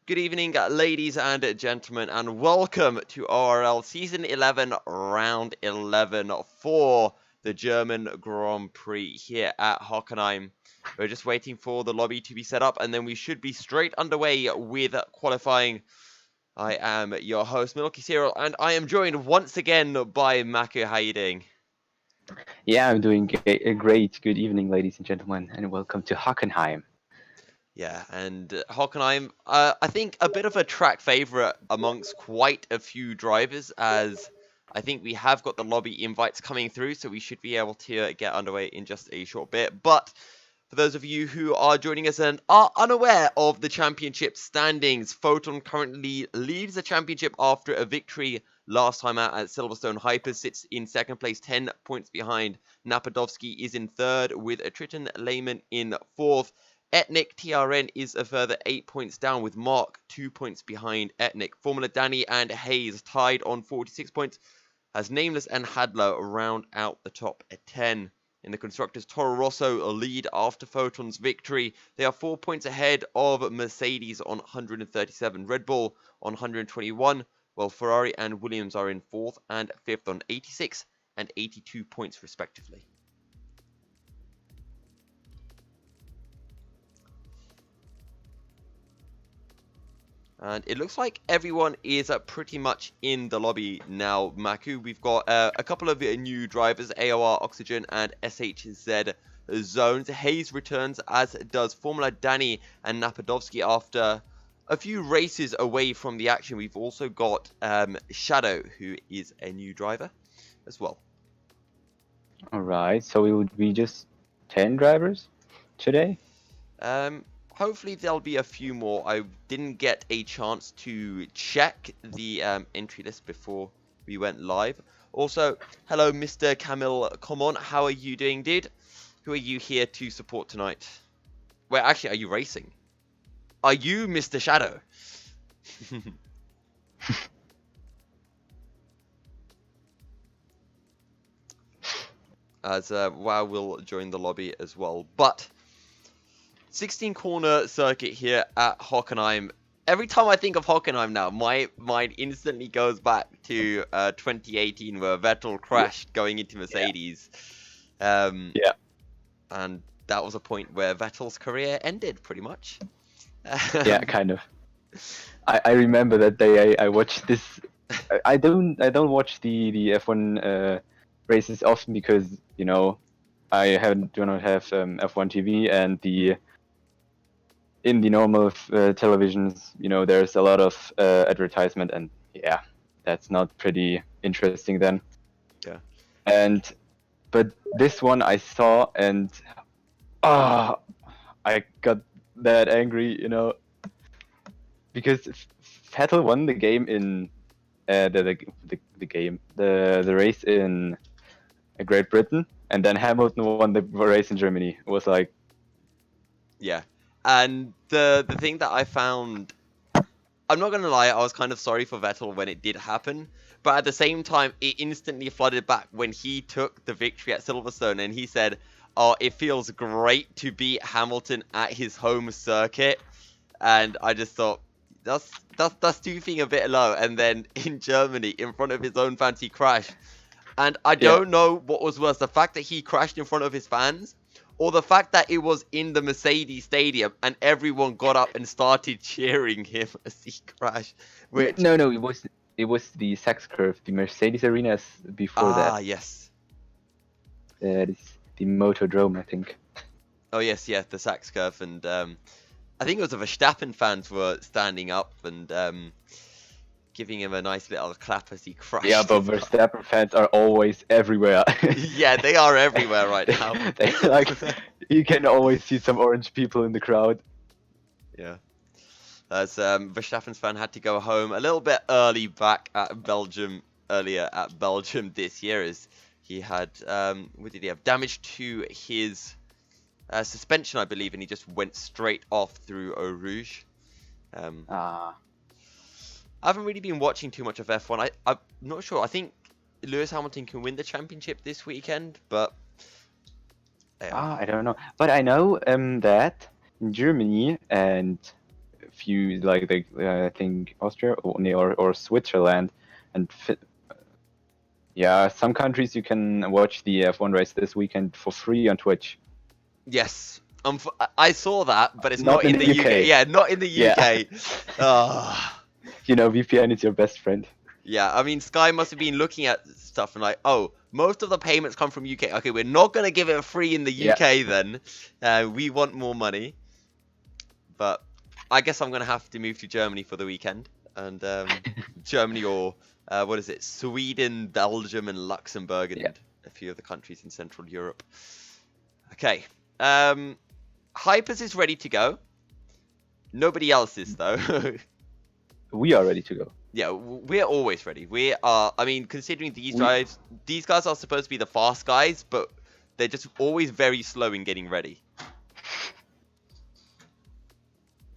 Good evening, ladies and gentlemen, and welcome to ORL Season 11, Round 11 for the German Grand Prix here at Hockenheim. We're just waiting for the lobby to be set up, and then we should be straight underway with qualifying. I am your host, MilkyCereal, and I am joined once again by Maku. How are you doing? Yeah, I'm doing great. Good evening, ladies and gentlemen, and welcome to Hockenheim. Yeah, and Hockenheim, I think a bit of a track favourite amongst quite a few drivers, as I think we have got the lobby invites coming through, so we should be able to get underway in just a short bit. But for those of you who are joining us and are unaware of the championship standings, Foton currently leads the championship after a victory last time out at Silverstone. Hyperz sits in second place, 10 points behind. Napadovsky is in third, with Triton Lehman in fourth. Etnik TRN is a further 8 points down, with Mark 2 points behind Etnik. Formula Danny and Hayes tied on 46 points, as Nameless and Hadler round out the top 10. In the Constructors, Toro Rosso lead after Foton's victory. They are 4 points ahead of Mercedes on 137, Red Bull on 121, while Ferrari and Williams are in 4th and 5th on 86 and 82 points respectively. And it looks like everyone is pretty much in the lobby now, Maku. We've got a couple of new drivers, AOR Oxygen and SHZ Zones. Hayes returns, as does Formula Danny and Napadovsky after a few races away from the action. We've also got Shadow, who is a new driver as well. All right, so it would be just 10 drivers today? Hopefully there'll be a few more. I didn't get a chance to check the entry list before we went live. Also, hello Mr. Camille, come on, how are you doing, dude? Who are you here to support tonight? Wait, actually, are you racing? Are you Mr. Shadow? As WoW will join the lobby as well, but 16 corner circuit here at Hockenheim. Every time I think of Hockenheim now, my mind instantly goes back to 2018 where Vettel crashed going into Mercedes. Yeah. And that was a point where Vettel's career ended pretty much. Yeah, kind of. I remember that day. I watched this. I don't watch the F1 races often because I do not have F1 TV, and in the normal televisions, there's a lot of advertisement, and yeah, that's not pretty interesting then. Yeah. But this one I saw, and I got that angry, because Vettel won the game in the race in Great Britain, and then Hamilton won the race in Germany. It was like, yeah. And the thing that I found, I'm not gonna lie, I was kind of sorry for Vettel when it did happen, but at the same time, it instantly flooded back when he took the victory at Silverstone, and he said, "Oh, it feels great to beat Hamilton at his home circuit," and I just thought, that's stooping a bit low. And then in Germany, in front of his own fans, he crashed, and I don't know what was worse, the fact that he crashed in front of his fans, or the fact that it was in the Mercedes stadium and everyone got up and started cheering him as he crashed. Which... No, it was the Sachs Curve, the Mercedes arenas before that. Ah, yes. That is the Motodrome, I think. Oh yes, yeah, the Sachs Curve, and I think it was the Verstappen fans were standing up and giving him a nice little clap as he crashed. Yeah, but Verstappen fans are always everywhere. Yeah, they are everywhere right now. You can always see some orange people in the crowd. Yeah. As Verstappen's fan had to go home a little bit early back at Belgium, earlier at Belgium this year, as he had, what did he have? Damage to his suspension, I believe, and he just went straight off through Eau Rouge. I haven't really been watching too much of F1. I'm not sure. I think Lewis Hamilton can win the championship this weekend, but... I don't know. But I know that in Germany and few, like I think Austria or Switzerland, and yeah, some countries you can watch the F1 race this weekend for free on Twitch. Yes. I saw that, but it's Not not in in the the UK. UK. Yeah, not in the Yeah. UK. Ah. You know, VPN is your best friend. Yeah, I mean, Sky must have been looking at stuff and like, oh, most of the payments come from UK. Okay, we're not going to give it free in the Yeah. UK then. We want more money. But I guess I'm going to have to move to Germany for the weekend. And Germany or, what is it, Sweden, Belgium, and Luxembourg, and Yeah. a few of the countries in Central Europe. Okay. Hyperz is ready to go. Nobody else is, though. We are ready to go. Yeah, we're always ready. We are, I mean, considering these drives, these guys are supposed to be the fast guys, but they're just always very slow in getting ready.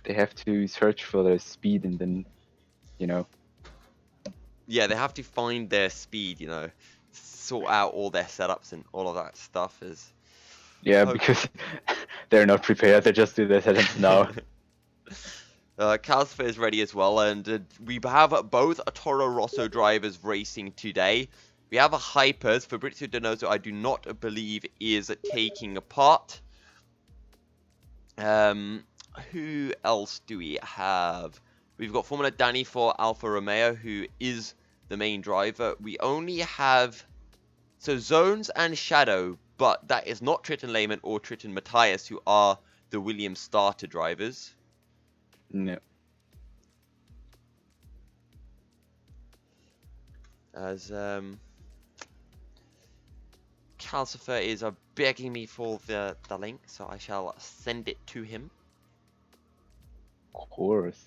They have to search for their speed and then, you know. Yeah, they have to find their speed, you know, sort out all their setups and all of that stuff is... Yeah, because they're not prepared. They just do their setups now. Calcifer is ready as well, and we have both Toro Rosso drivers racing today. We have a Hyperz. Fabrizio Donoso, I do not believe, is taking part. Who else do we have? We've got Formula Danny for Alfa Romeo, who is the main driver. We only have... So Zones and Shadow, but that is not Triton Lehman or Triton Matthias, who are the Williams starter drivers. No. As Calcifer is begging me for the link, so I shall send it to him. Of course.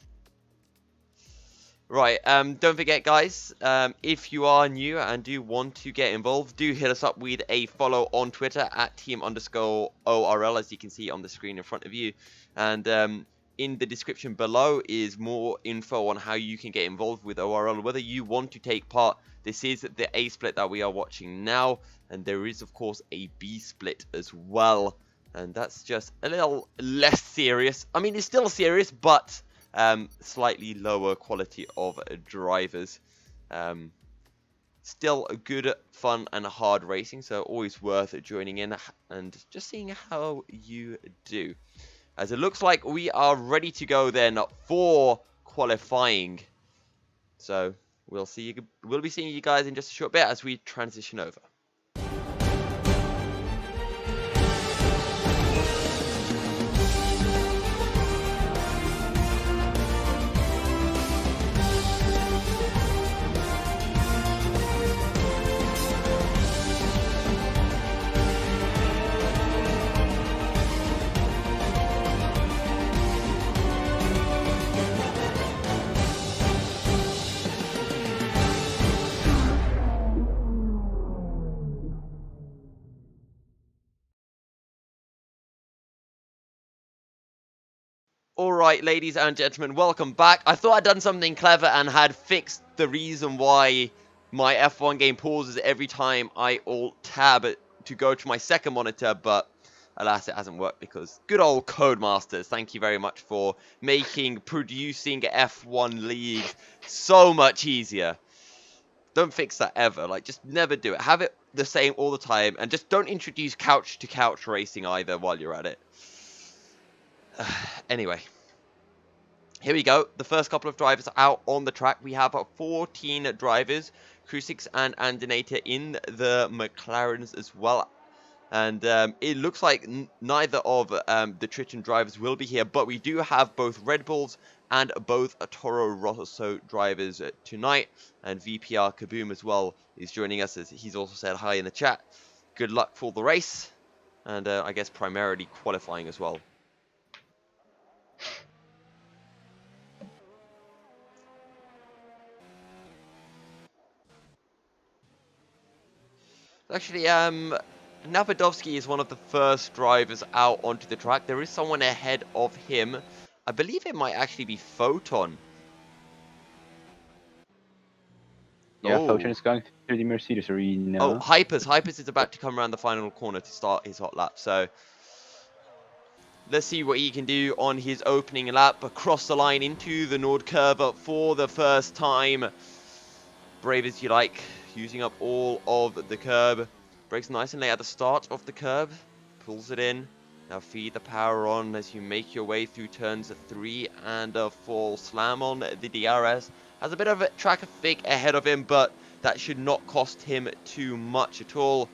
Right, don't forget, guys, if you are new and do want to get involved, do hit us up with a follow on Twitter at team_ORL, as you can see on the screen in front of you. And in the description below is more info on how you can get involved with ORL, whether you want to take part. This is the A split that we are watching now, and there is, of course, a B split as well. And that's just a little less serious. I mean, it's still serious, but... slightly lower quality of drivers. Still good, fun, and hard racing, so always worth joining in and just seeing how you do. As it looks like we are ready to go then for qualifying. So we'll be seeing you guys in just a short bit as we transition over. Alright, ladies and gentlemen, welcome back. I thought I'd done something clever and had fixed the reason why my F1 game pauses every time I Alt-Tab to go to my second monitor, but alas, it hasn't worked because good old Codemasters, thank you very much for making producing F1 leagues so much easier. Don't fix that ever, like, just never do it. Have it the same all the time, and just don't introduce couch-to-couch racing either while you're at it. Anyway, here we go. The first couple of drivers out on the track. We have 14 drivers, Krusix and Andinator in the McLarens as well. And it looks like neither of the Triton drivers will be here, but we do have both Red Bulls and both Toro Rosso drivers tonight. And VPR Kaboom as well is joining us, as he's also said hi in the chat. Good luck for the race, and I guess primarily qualifying as well. Actually, Napadovsky is one of the first drivers out onto the track. There is someone ahead of him. I believe it might actually be Foton. Yeah, Oh. Foton is going through the Mercedes arena. Oh, Hyperz. Hyperz is about to come around the final corner to start his hot lap. So Let's see what he can do on his opening lap. Across the line into the Nord curve for the first time. Brave as you like, using up all of the curb. Brakes nice and late at the start of the curb. Pulls it in. Now feed the power on as you make your way through turns 3 and 4. Slam on the DRS. Has a bit of traffic ahead of him, but that should not cost him too much at all.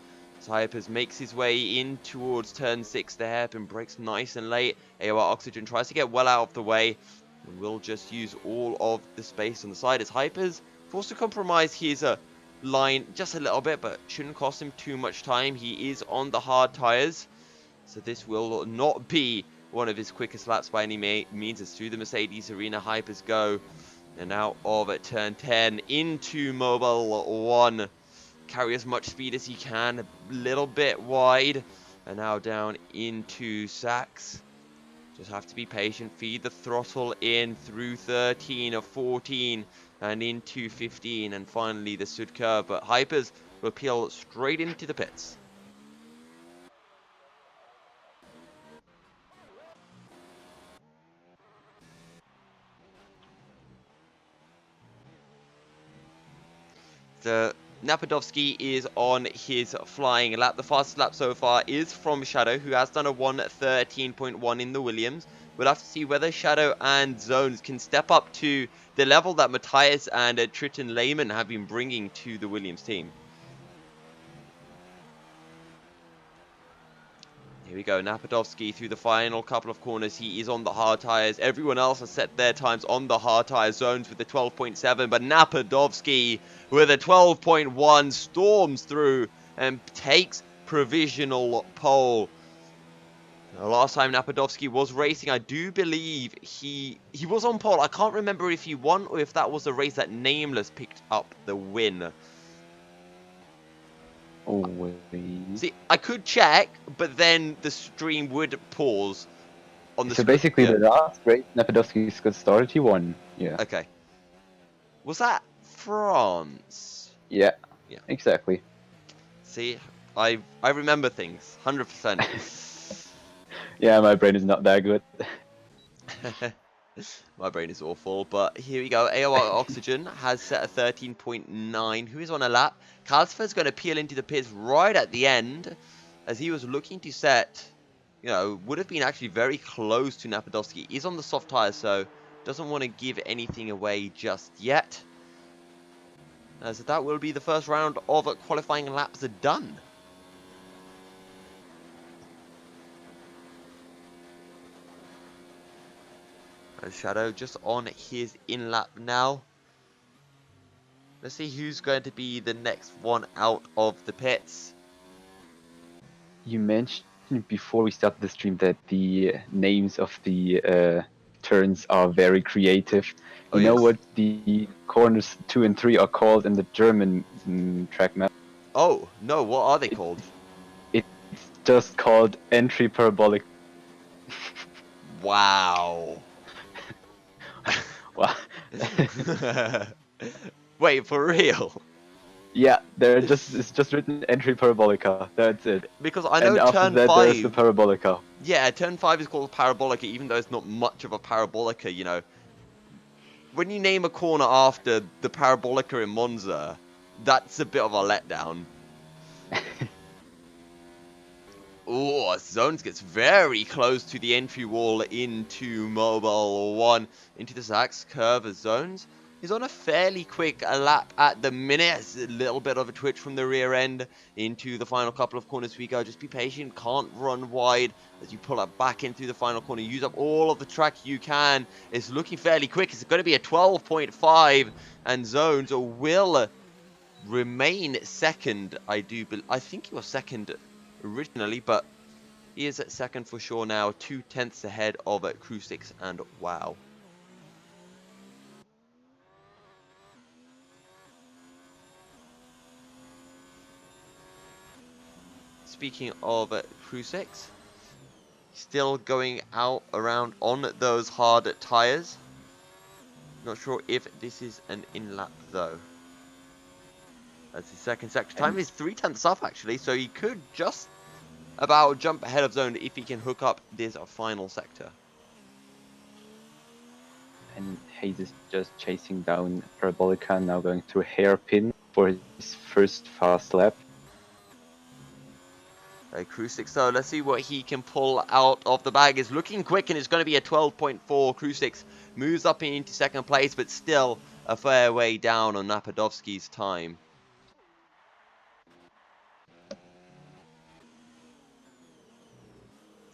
Hyperz makes his way in towards turn 6. The hairpin brakes nice and late. AOR Oxygen tries to get well out of the way. And will just use all of the space on the side as Hyperz forced to compromise his line just a little bit, but shouldn't cost him too much time. He is on the hard tyres, so this will not be one of his quickest laps by any means. As through the Mercedes arena, Hyperz go. And out of turn 10 into Mobile 1. Carry as much speed as he can, a little bit wide. And now down into Sachs. Just have to be patient, feed the throttle in through 13 or 14 and into 15 and finally the Sud curve. But Hyperz will peel straight into the pits. The Napadovsky is on his flying lap. The fastest lap so far is from Shadow, who has done a 1:13.1 in the Williams. We'll have to see whether Shadow and Zones can step up to the level that Matthias and Triton Lehman have been bringing to the Williams team. Here we go, Napadovsky through the final couple of corners. He is on the hard tyres. Everyone else has set their times on the hard tyre zones with the 12.7, but Napadovsky with a 12.1 storms through and takes provisional pole. Now, last time Napadovsky was racing, I do believe he was on pole. I can't remember if he won or if that was a race that Nameless picked up the win. Oh, See, I could check, but then the stream would pause on the so screen. basically, the last race Napadovsky got started, he won. Yeah. Okay. Was that France? Yeah. Yeah. Exactly. See, I remember things 100%. Yeah, my brain is not that good. My brain is awful, but here we go. AOR Oxygen has set a 13.9. Who is on a lap? Kalsfer's going to peel into the pits right at the end, as he was looking to set, would have been actually very close to Napadovsky. He's on the soft tyre, so doesn't want to give anything away just yet. So that will be the first round of qualifying laps done. Shadow just on his in lap now. Let's see who's going to be the next one out of the pits. You mentioned before we started the stream that the names of the turns are very creative. You know what the corners 2 and 3 are called in the German track map? Oh, no, what are they called? It's just called entry parabolic. Wow. Wow. Wait, for real? Yeah, it's just written entry parabolica. That's it. Because I know and after turn that 5. there's the parabolica. Yeah, turn 5 is called parabolica, even though it's not much of a parabolica, you know. When you name a corner after the parabolica in Monza, that's a bit of a letdown. Oh, Zones gets very close to the entry wall into Mobile 1, into the Sachs curve as Zones. He's on a fairly quick lap at the minute. It's a little bit of a twitch from the rear end into the final couple of corners we go. Just be patient, can't run wide as you pull up back in through the final corner. Use up all of the track you can. It's looking fairly quick. It's going to be a 12.5 and Zones will remain second. I think he was second originally, but he is at second for sure now, 2/10 ahead of Krusix and Wow. Speaking of Krusix, still going out around on those hard tires. Not sure if this is an in-lap though. That's his second sector. Time is 3/10 up actually, so he could just about jump ahead of zone if he can hook up this final sector. And Hayes is just chasing down Parabolica, now going through hairpin for his first fast lap. Krusik, so let's see what he can pull out of the bag. Is looking quick, and it's going to be a 12.4. Krusik moves up into second place, but still a fair way down on Napadovsky's time.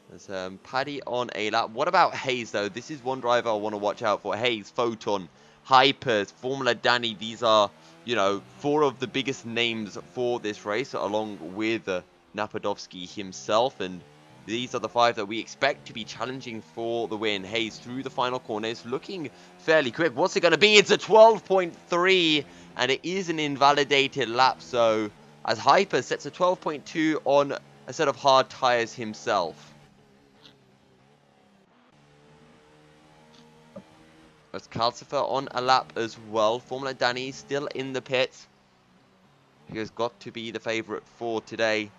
There's Paddy on a lap. What about Hayes, though? This is one driver I want to watch out for. Hayes, Foton, Hyperz, Formula Danny. These are, you know, 4 of the biggest names for this race, along with Napadovsky himself. And these are the 5 that we expect to be challenging for the win. Hayes through the final corner is looking fairly quick. What's it going to be? It's a 12.3, and it is an invalidated lap. So, as Hyperz sets a 12.2 on a set of hard tyres himself. As Calcifer on a lap as well. Formula Danny still in the pits. He has got to be the favourite for today.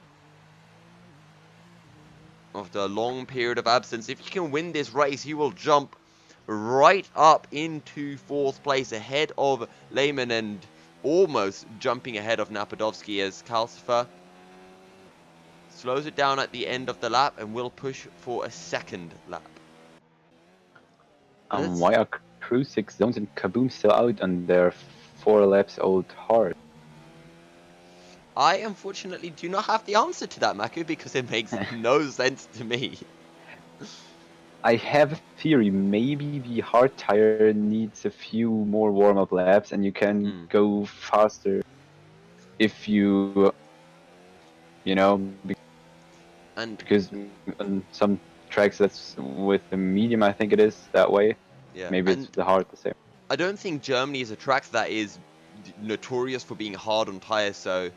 After a long period of absence, if he can win this race, he will jump right up into 4th place ahead of Lehman and almost jumping ahead of Napadovsky, as Calcifer slows it down at the end of the lap and will push for a 2nd lap. Why are Krusik, Zones, and Kaboom still out on their 4 laps old hard? I unfortunately do not have the answer to that, Maku, because it makes no sense to me. I have a theory. Maybe the hard tire needs a few more warm-up laps, and you can go faster if you know, because on some tracks that's with the medium, I think it is that way. Yeah. Maybe it's the hard the same. I don't think Germany is a track that is notorious for being hard on tires, so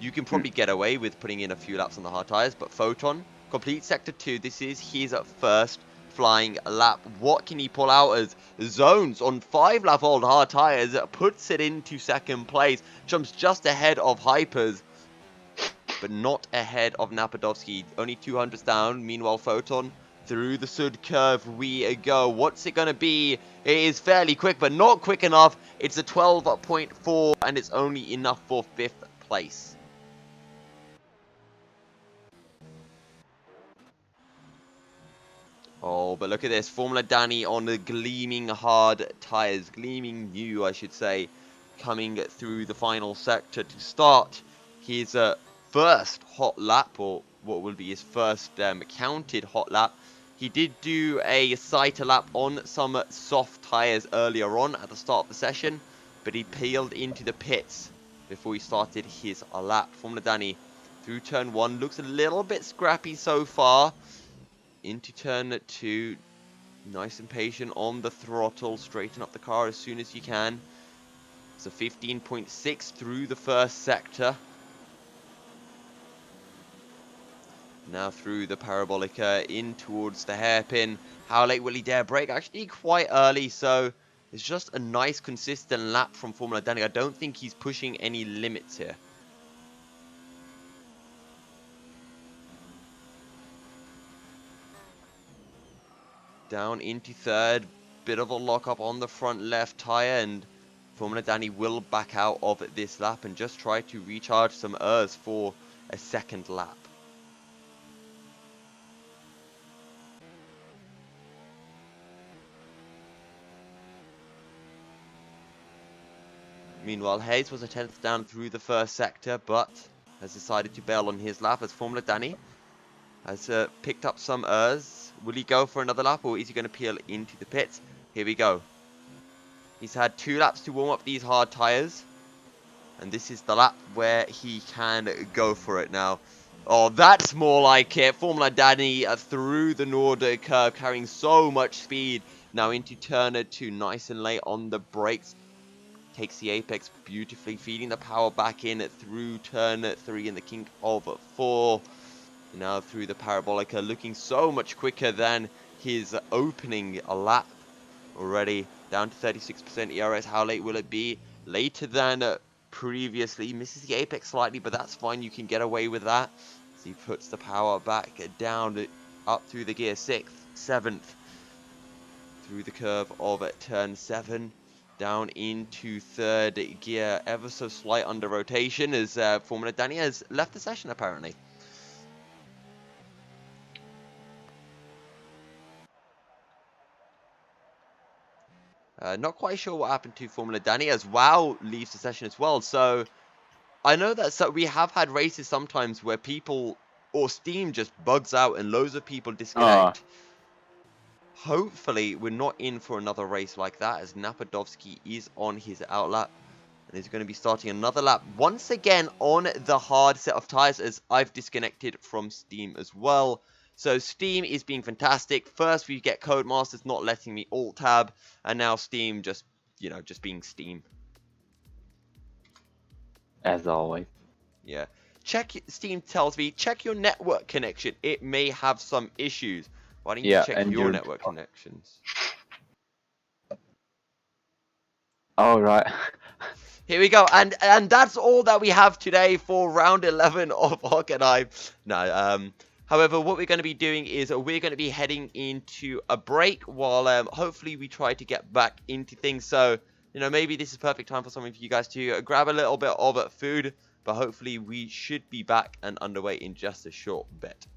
you can probably get away with putting in a few laps on the hard tires. But Foton, complete sector 2. This is his first flying lap. What can he pull out as Zones on 5-lap old hard tires? Puts it into 2nd place. Jumps just ahead of Hyperz, but not ahead of Napadovsky. Only 200s down. Meanwhile, Foton through the Sud curve we go. What's it going to be? It is fairly quick, but not quick enough. It's a 12.4, and it's only enough for 5th place. Oh, but look at this. Formula Danny on the gleaming hard tyres. Gleaming new, I should say. Coming through the final sector to start his first hot lap, or what will be his first counted hot lap. He did do a sighter lap on some soft tyres earlier on at the start of the session, but he peeled into the pits before he started his lap. Formula Danny through turn 1 looks a little bit scrappy so far. Into turn 2, nice and patient on the throttle, straighten up the car as soon as you can. So 15.6 through the first sector. Now through the Parabolica in towards the hairpin. How late will he dare brake? Actually quite early, so it's just a nice consistent lap from Formula Danny. I don't think he's pushing any limits here. Down into 3rd, bit of a lock-up on the front left tyre, and Formula Danny will back out of this lap and just try to recharge some ERS for a 2nd lap. Meanwhile, Hayes was a 10th down through the first sector, but has decided to bail on his lap as Formula Danny has picked up some ERS. Will he go for another lap, or is he going to peel into the pits? Here we go. He's had 2 laps to warm up these hard tyres, and this is the lap where he can go for it now. Oh, that's more like it. Formula Danny through the Nordic curve, carrying so much speed. Now into turn 2, nice and late on the brakes. Takes the apex beautifully, feeding the power back in through turn 3 in the kink of 4. Now through the Parabolica, looking so much quicker than his opening lap. Already down to 36% ERS. How late will it be? Later than previously. Misses the apex slightly, but that's fine. You can get away with that. as he puts the power back down, up through the gear, 6th, 7th, through the curve of turn 7, down into 3rd gear, ever so slight under rotation as Formula Danny has left the session apparently. Not quite sure what happened to Formula Danny as WoW leaves the session as well. So I know that we have had races sometimes where people or Steam just bugs out and loads of people disconnect. Hopefully we're not in for another race like that as Napadovsky is on his outlap and is going to be starting another lap once again on the hard set of tires as I've disconnected from Steam as well. So Steam is being fantastic. First we get Codemasters not letting me alt tab, and now Steam just, just being Steam. As always. Yeah. Steam tells me, check your network connection. It may have some issues. Why don't you check your network connections? Alright. Here we go, and that's all that we have today for round 11 of Hockenheim. No, however, what we're going to be doing is we're going to be heading into a break while hopefully we try to get back into things. So, maybe this is perfect time for some of you guys to grab a little bit of food, but hopefully we should be back and underway in just a short bit.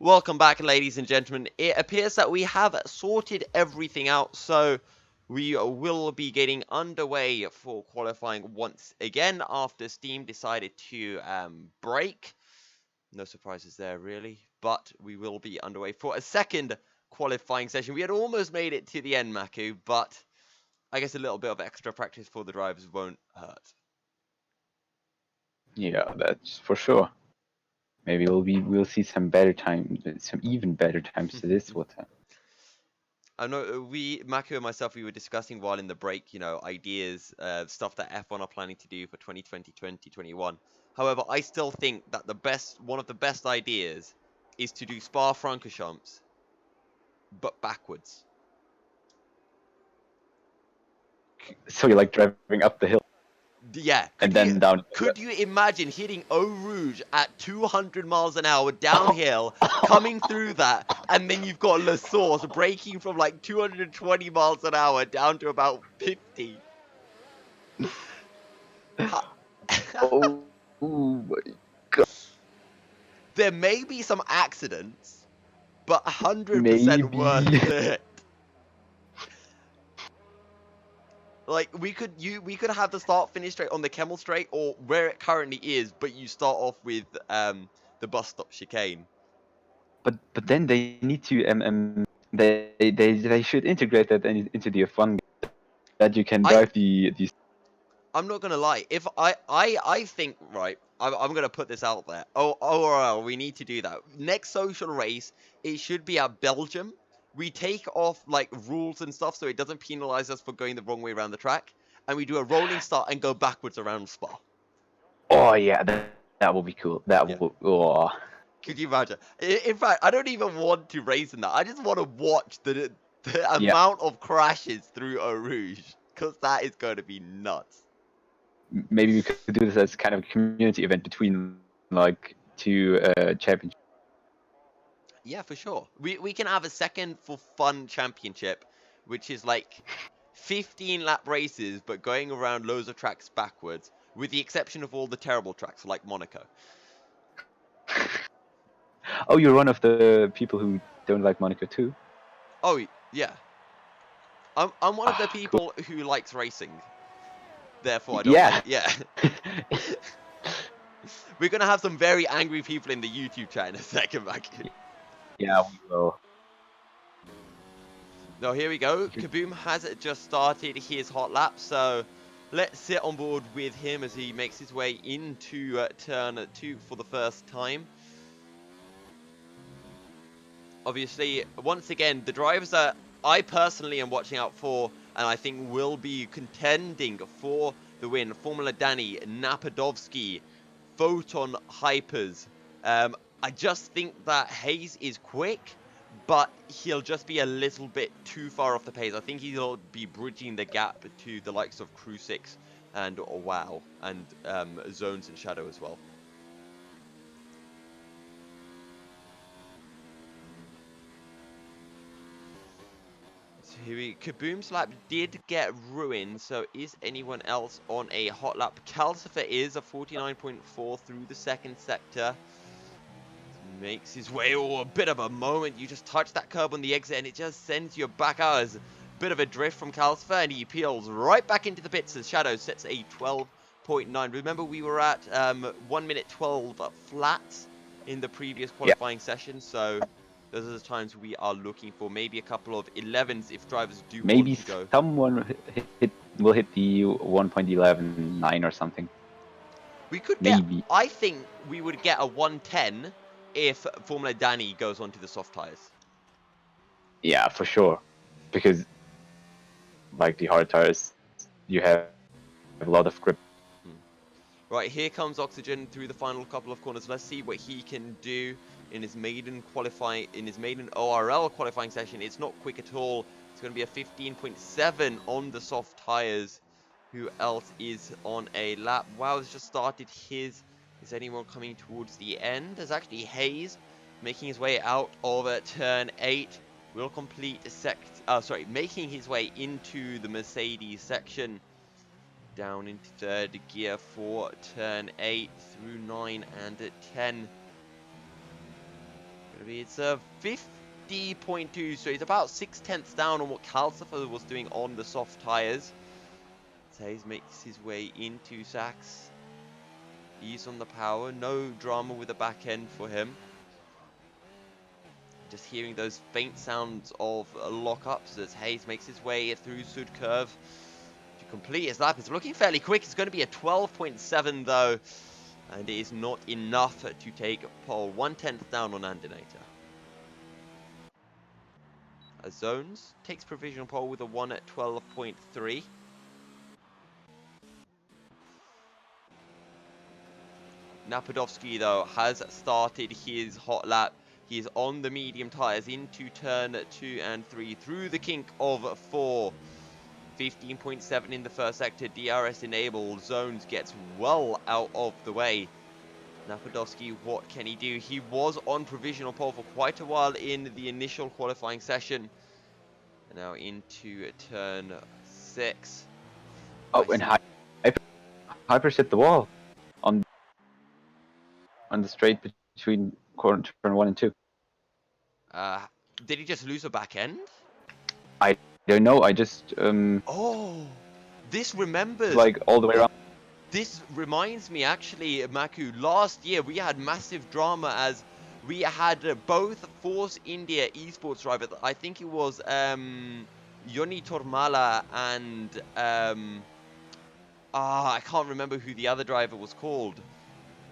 Welcome back, ladies and gentlemen. It appears that we have sorted everything out, so we will be getting underway for qualifying once again after Steam decided to break. No surprises there, really, but we will be underway for a second qualifying session. We had almost made it to the end, Maku, but I guess a little bit of extra practice for the drivers won't hurt. Yeah, that's for sure. Maybe we'll see some better time, some even better times to this water. I know Maku and myself, we were discussing while in the break, ideas, stuff that F1 are planning to do for 2020, 2021. However, I still think that one of the best ideas is to do Spa-Francorchamps, but backwards. So you like driving up the hill Yeah, and then down. could you imagine hitting Eau Rouge at 200 miles an hour downhill, coming through that, and then you've got La Source braking from like 220 miles an hour down to about 50? Oh, my god. There may be some accidents, but 100% Maybe. worth it. Like we could have the start finish straight on the Kemmel straight or where it currently is, but you start off with the bus stop chicane. But then they need to they should integrate that into the F1 game, that you can I drive the. I'm not gonna lie. If I think right, I'm gonna put this out there. Oh, ORL, we need to do that. Next social race, it should be at Belgium. We take off like rules and stuff, so it doesn't penalize us for going the wrong way around the track, and we do a rolling start and go backwards around Spa. Oh yeah, that will be cool. That Yeah. will. Oh. Could you imagine? In fact, I don't even want to race in that. I just want to watch the Yeah. amount of crashes through Eau Rouge, because that is going to be nuts. Maybe we could do this as kind of a community event between like two championships. Yeah, for sure. We can have a second for fun championship, which is like 15 lap races, but going around loads of tracks backwards, with the exception of all the terrible tracks like Monaco. Oh, you're one of the people who don't like Monaco too? Oh yeah, I'm one of the Ah, cool. people who likes racing. Therefore, I don't like Yeah. it. Yeah. We're gonna have some very angry people in the YouTube chat in a second, Mac. Yeah, we will. No, here we go. Kaboom has just started his hot lap, so let's sit on board with him as he makes his way into turn 2 for the first time. Obviously, once again, the drivers that I personally am watching out for, and I think will be contending for the win: Formula Danny, Napadovsky, Foton, Hyperz. I just think that Hayes is quick, but he'll just be a little bit too far off the pace. I think he'll be bridging the gap to the likes of Crew 6 and WoW and Zones and Shadow as well. So here Kaboom's lap did get ruined, so is anyone else on a hot lap? Calcifer is a 49.4 through the second sector. Makes his way, a bit of a moment. You just touch that curb on the exit and it just sends you back out as a bit of a drift from Calcifer, and he peels right back into the pits as Shadow sets a 12.9. Remember, we were at 1 minute 12 flat in the previous qualifying session, so those are the times we are looking for. Maybe a couple of 11s if drivers do Maybe want to go. someone will hit the 1.119 or something. We could get, Maybe. I think we would get a 110 if Formula Danny goes onto the soft tires. Yeah, for sure. Because like the hard tires, you have a lot of grip. Right, here comes Oxygen through the final couple of corners. Let's see what he can do in his maiden ORL qualifying session. It's not quick at all. It's going to be a 15.7 on the soft tires. Who else is on a lap? Wow, has just started his. Is anyone coming towards the end? There's actually Hayes making his way out of turn 8. Will complete making his way into the Mercedes section. Down into third gear for turn 8 through 9 and 10. It's a 50.2, so he's about 6/10ths down on what Calcifer was doing on the soft tyres. Hayes makes his way into Sachs. He's on the power, no drama with the back end for him. Just hearing those faint sounds of lockups as Hayes makes his way through Sud Curve to complete his lap. It's looking fairly quick. It's going to be a 12.7 though, and it is not enough to take pole. 1/10 down on Andinator. Zones takes provisional pole with a 1 at 12.3. Napadovsky, though, has started his hot lap. He is on the medium tyres into turn 2 and 3 through the kink of 4. 15.7 in the first sector. DRS enabled. Zones gets well out of the way. Napadovsky, what can he do? He was on provisional pole for quite a while in the initial qualifying session. And now into turn 6. Oh, and Hyperz hit the wall on the straight between turn 1 and 2. Did he just lose a back end? I don't know. I just Oh, this remembers. like all the way around. This reminds me, actually, Maku, last year we had massive drama as we had both Force India esports drivers. I think it was Yoni Tormala and I can't remember who the other driver was called.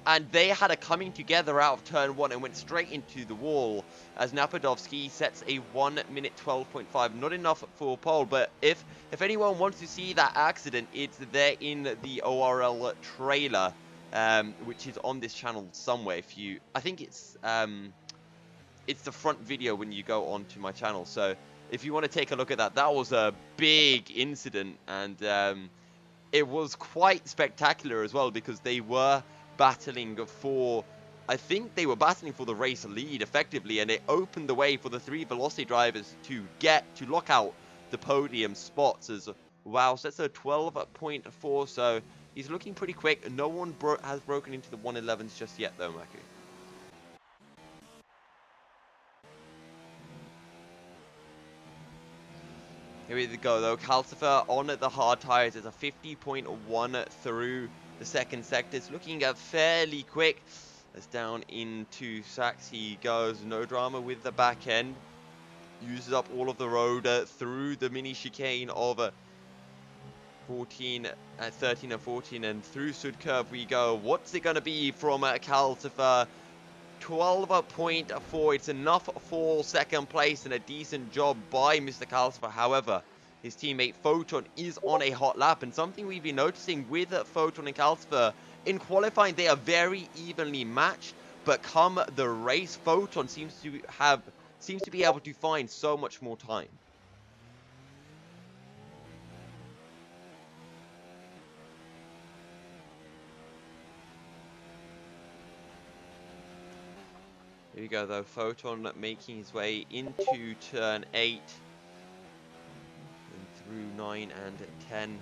And they had a coming together out of turn 1 and went straight into the wall as Napadovsky sets a 1 minute 12.5. Not enough for pole, but if anyone wants to see that accident, it's there in the ORL trailer, which is on this channel somewhere. I think it's the front video when you go onto my channel. So if you want to take a look at that, that was a big incident, and it was quite spectacular as well because they were battling for, I think they were battling for the race lead effectively, and it opened the way for the 3 velocity drivers to lock out the podium spots as wow. So that's a 12.4, so he's looking pretty quick. No one has broken into the 111s just yet though, Maku. Here we go though. Calcifer on the hard tires is a 50.1 through the second sector. It's looking fairly quick. As down into Sachs he goes. No drama with the back end. Uses up all of the road through the mini chicane of 13 and 14, and through Sud Curve we go. What's it going to be from Calcifer? 12.4. It's enough for second place and a decent job by Mr. Calcifer. However, his teammate Foton is on a hot lap, and something we've been noticing with Foton and Calcifer in qualifying, they are very evenly matched, but come the race, Foton seems to be able to find so much more time. Here we go though, Foton making his way into turn 8 and through 9 and 10.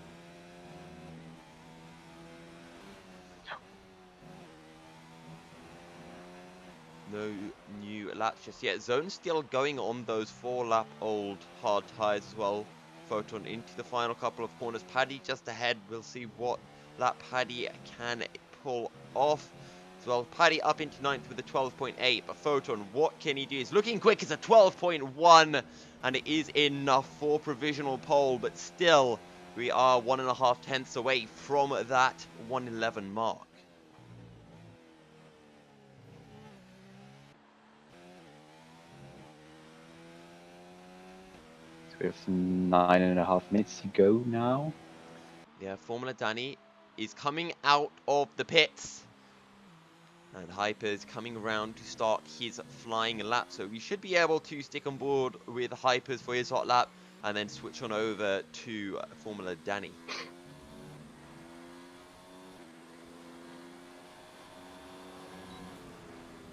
No new laps just yet. Zone still going on those 4-lap-old hard tyres as well. Foton into the final couple of corners. Paddy just ahead. We'll see what lap Paddy can pull off. As well, Paddy up into 9th with a 12.8, but Foton, what can he do? He's looking quick. It's a 12.1, and it is enough for provisional pole, but still, we are 1.5 tenths away from that 111 mark. So we have some 9.5 minutes to go now. Yeah, Formula Danny is coming out of the pits. And Hyperz coming around to start his flying lap. So we should be able to stick on board with Hyperz for his hot lap and then switch on over to Formula Danny.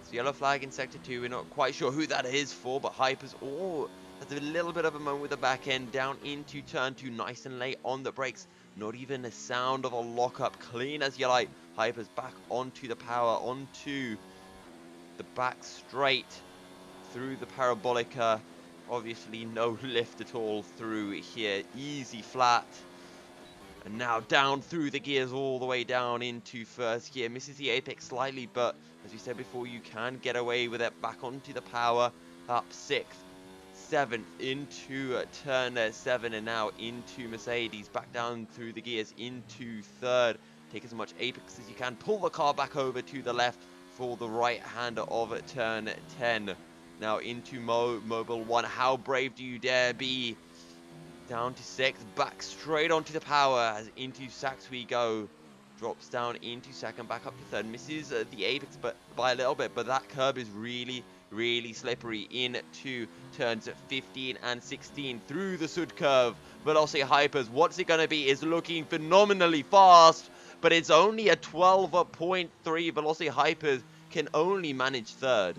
So yellow flag in sector 2. We're not quite sure who that is for, but Hyperz has a little bit of a moment with the back end down into turn 2, nice and late on the brakes. Not even a sound of a lockup, clean as you like. Hyperz back onto the power, onto the back straight. through the parabolica. Obviously no lift at all through here, easy flat. And now down through the gears all the way down into first gear. Misses the apex slightly, but as we said before, you can get away with it. Back onto the power, up 6th, 7th, into turn 7, and now into Mercedes. Back down through the gears into 3rd. Take as much apex as you can. Pull the car back over to the left for the right hand of turn 10. Now into Mobile 1. How brave do you dare be? Down to 6th, back straight onto the power, as into Sachs we go. Drops down into 2nd, back up to 3rd. Misses the apex but by a little bit, but that curb is really, really slippery into turns 15 and 16 through the Sud curve. Velocity Hyperz, what's it going to be, is looking phenomenally fast, but it's only a 12.3. Velocity Hyperz can only manage 3rd.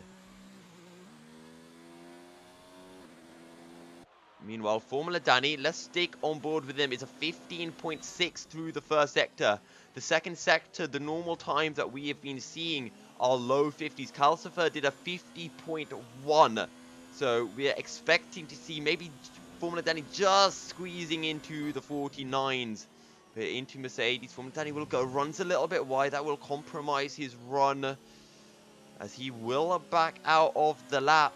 Meanwhile, Formula Danny, let's stick on board with him, is a 15.6 through the first sector. The second sector, the normal times that we have been seeing are low 50s. Calcifer did a 50.1. So we're expecting to see maybe Formula Danny just squeezing into the 49s. But into Mercedes, Formula Danny will go, runs a little bit wide. That will compromise his run, as he will back out of the lap.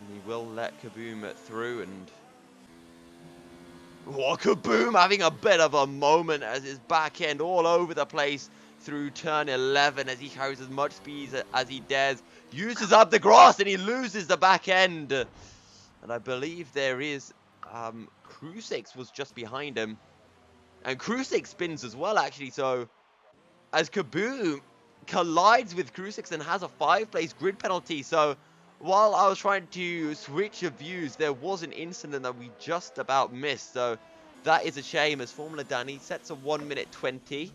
And he will let Kaboom through, and Kaboom having a bit of a moment as his back end all over the place through turn 11, as he carries as much speed as he dares, uses up the grass, and he loses the back end. And I believe there is Krusix was just behind him, and Krusix spins as well actually. So as Kaboom collides with Krusix and has a 5-place grid penalty. So while I was trying to switch of views, there was an incident that we just about missed. So that is a shame, as Formula Danny sets a 1 minute 20.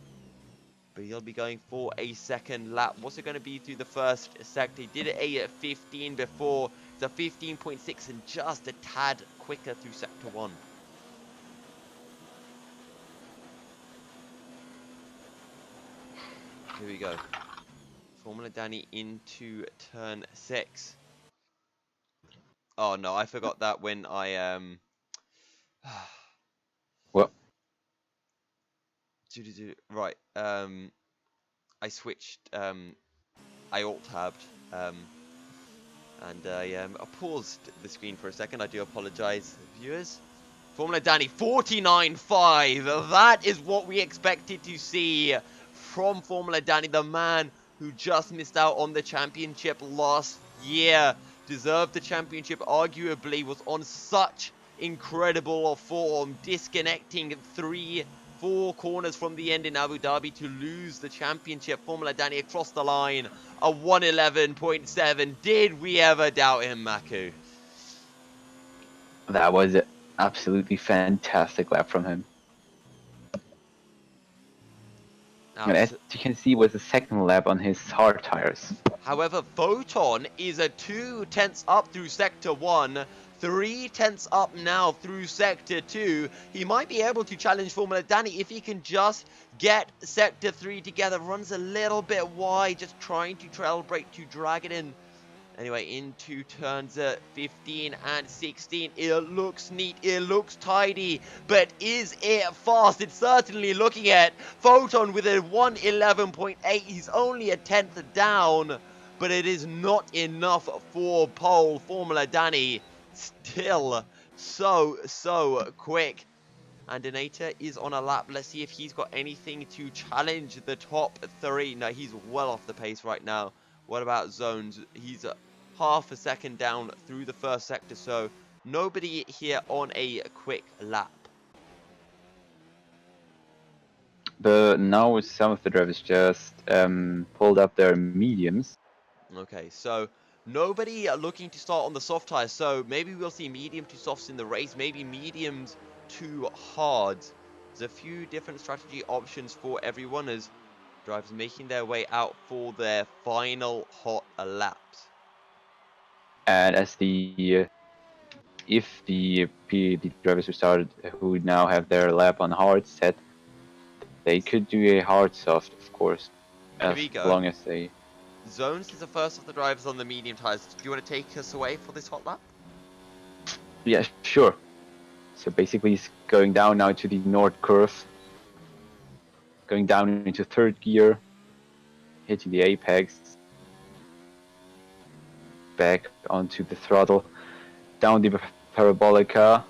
But he'll be going for a second lap. What's it going to be through the first sector? He did it a 15 before. It's a 15.6 and just a tad quicker through sector 1. Here we go. Formula Danny into turn 6. Oh no, I forgot that when I What? Right, I switched, I alt-tabbed, and I paused the screen for a second. I do apologize, viewers. Formula Danny, 49.5. That is what we expected to see from Formula Danny, the man who just missed out on the championship last year. Deserved the championship, arguably was on such incredible form, disconnecting 3-4 corners from the end in Abu Dhabi to lose the championship. Formula Danny across the line, a 111.7. Did we ever doubt him, Maku? That was an absolutely fantastic lap from him. And as you can see, it was the second lap on his hard tires. However, Foton is a 2 tenths up through sector 1, 3 tenths up now through sector 2. He might be able to challenge Formula Danny if he can just get sector 3 together. Runs a little bit wide, just trying to trail brake to drag it in. Anyway, into turns 15 and 16. It looks neat, it looks tidy, but is it fast? It's certainly looking at Foton with a 111.8. He's only a 10th down, but it is not enough for pole. Formula Danny still so quick. And Donator is on a lap. Let's see if he's got anything to challenge the top 3. No, he's well off the pace right now. What about Zones? He's half a second down through the first sector, so nobody here on a quick lap. But now some of the drivers just pulled up their mediums. Okay, so nobody looking to start on the soft tires, so maybe we'll see medium to softs in the race, maybe mediums to hards. There's a few different strategy options for everyone as drivers making their way out for their final hot laps. And as if the drivers who now have their lap on hard set, they could do a hard soft, of course, as long as they. Zones is the first of the drivers on the medium tires. Do you want to take us away for this hot lap? Yeah, sure. So basically, he's going down now to the north curve, going down into third gear, hitting the apex, back onto the throttle, down the parabolica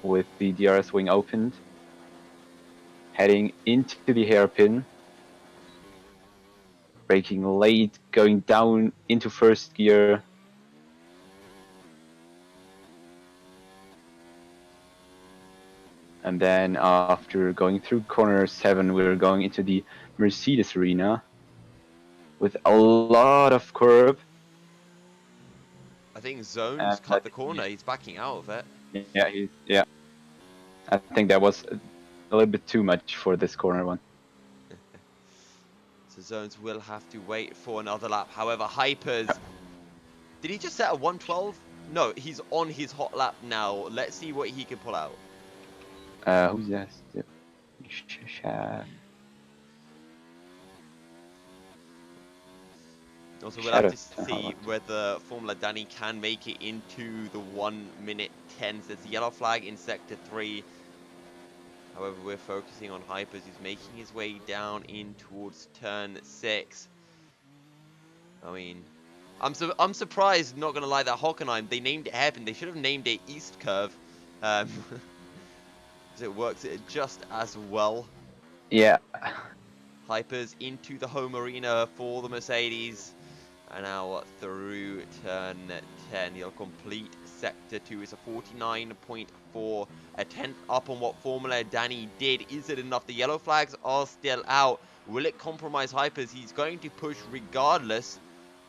with the DRS wing opened, heading into the hairpin, braking late, going down into first gear. And then after going through corner 7, we're going into the Mercedes arena with a lot of curb. I think Zones And I cut the think corner. He's backing out of it. yeah. I think that was a little bit too much for this corner one. So Zones will have to wait for another lap. However, Hyperz, did he just set a 112? No, he's on his hot lap now. Let's see what he can pull out. Who's that? Also, we'll have Shadow. to see whether Formula Danny can make it into the 1:10. There's a yellow flag in Sector 3. However, we're focusing on Hyperz, who's making his way down in towards Turn 6. I mean, I'm surprised, not going to lie, that Hockenheim, they named it Hairpin. They should have named it East Curve. Because it works just as well. Yeah. Hyperz into the home arena for the Mercedes. And now through turn 10, he'll complete sector 2. It's a 49.4, a tenth up on what Formula Danny did. Is it enough? The yellow flags are still out. Will it compromise Hyperz? He's going to push regardless.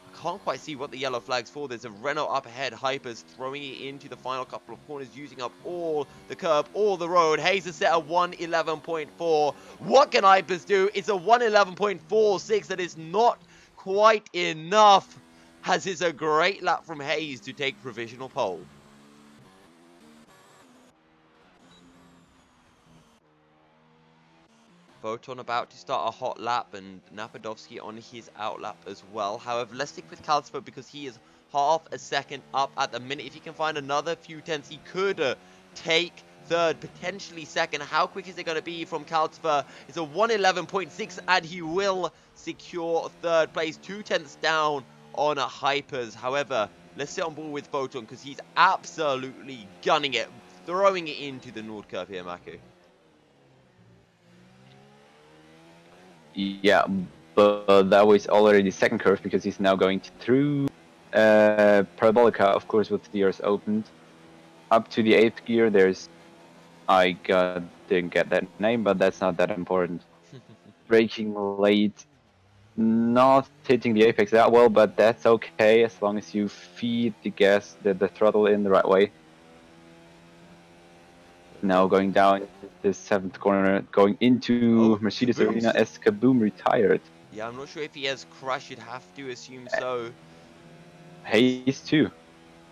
I can't quite see what the yellow flag's for. There's a Renault up ahead. Hyperz throwing it into the final couple of corners, using up all the curb, all the road. Hayes has set a 111.4. What can Hyperz do? It's a 111.46 that is not quite enough. As is a great lap from Hayes to take provisional pole. Foton about to start a hot lap, and Napadovsky on his out lap as well. However, let's stick with Kalsper because he is half a second up at the minute. If he can find another few tenths, he could take third, potentially second. How quick is it going to be from Kalsper? It's a 111.6, and he will secure third place. 2 tenths down on a Hyperz. However, let's sit on board with Foton because he's absolutely gunning it, throwing it into the Nord curve here, Maku. Yeah, but that was already the second curve because he's now going through Parabolica, of course, with the ears opened. Up to the 8th gear, there's... didn't get that name, but that's not that important. Braking late, not hitting the apex that well, but that's okay as long as you feed the gas, the throttle in the right way. Now going down the 7th corner, going into Mercedes Arena as Kaboom retired. Yeah, I'm not sure if he has crashed. You'd have to assume so. Hayes too.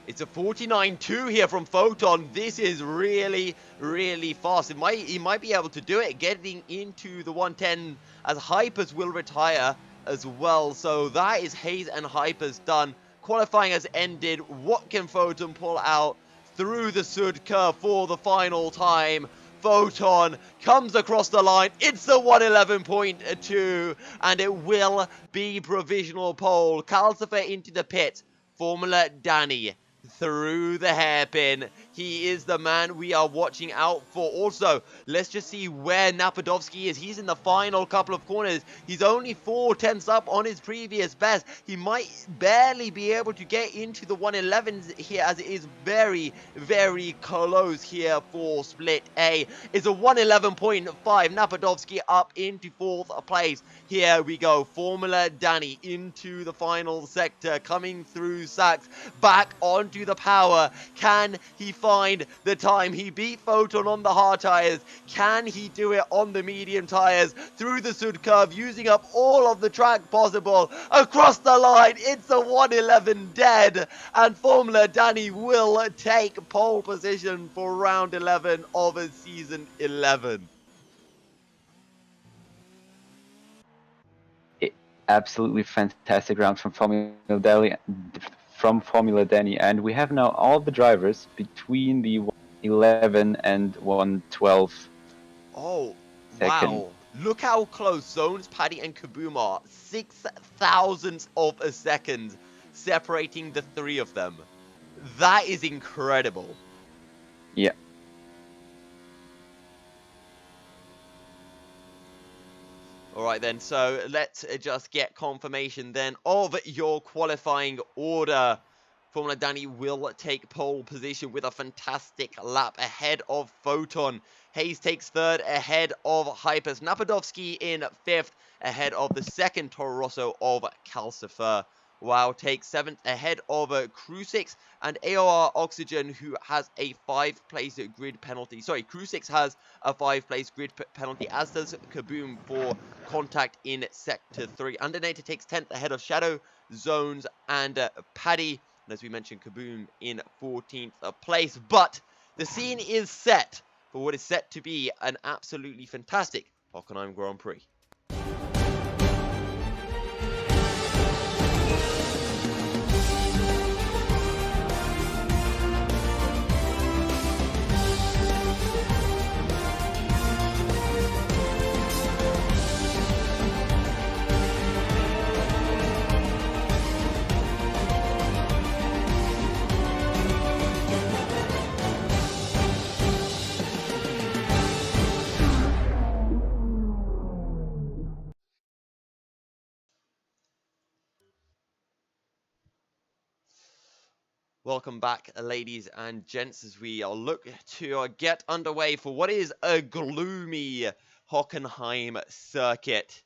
It's a 49.2 here from Foton. This is really, really fast. He might be able to do it, getting into the 110 as Hyperz will retire as well. So that is Hayes and Hyperz done. Qualifying has ended. What can Foton pull out through the Sud curve for the final time? Foton comes across the line. It's a 111.2, and it will be provisional pole. Calcifer into the pit. Formula Danny through the hairpin. He is the man we are watching out for. Also, let's just see where Napadovsky is. He's in the final couple of corners. He's only 4 tenths up on his previous best. He might barely be able to get into the 111s here, as it is very, very close here for Split A. It's a 111.5. Napadovsky up into 4th place. Here we go. Formula Danny into the final sector, coming through Sachs, back onto the power. Can he find the time? He beat Foton on the hard tires. Can he do it on the medium tires? Through the Sud curve, using up all of the track possible. Across the line, it's a 111 dead. And Formula Danny will take pole position for round 11 of season 11. absolutely fantastic round from Formula Danny, and we have now all the drivers between the 111 and 112 Oh, second. wow. Look how close Zones, Paddy, and Kaboom are. 6 thousandths of a second separating the three of them. That is incredible. Yeah. All right then, so let's just get confirmation then of your qualifying order. Formula Danny will take pole position with a fantastic lap ahead of Foton. Hayes takes third ahead of Hyperz. Napadovsky in fifth ahead of the second Toro Rosso of Calcifer. Wow takes seventh ahead of Crucix and AOR Oxygen, who has a 5-place grid penalty. Sorry, Crucix has a 5-place grid penalty, as does Kaboom for contact in Sector 3. Undernator takes 10th ahead of Shadow, Zones, and Paddy. And as we mentioned, Kaboom in 14th place. But the scene is set for what is set to be an absolutely fantastic Hockenheim Grand Prix. Welcome back, ladies and gents, as we look to get underway for what is a gloomy Hockenheim circuit.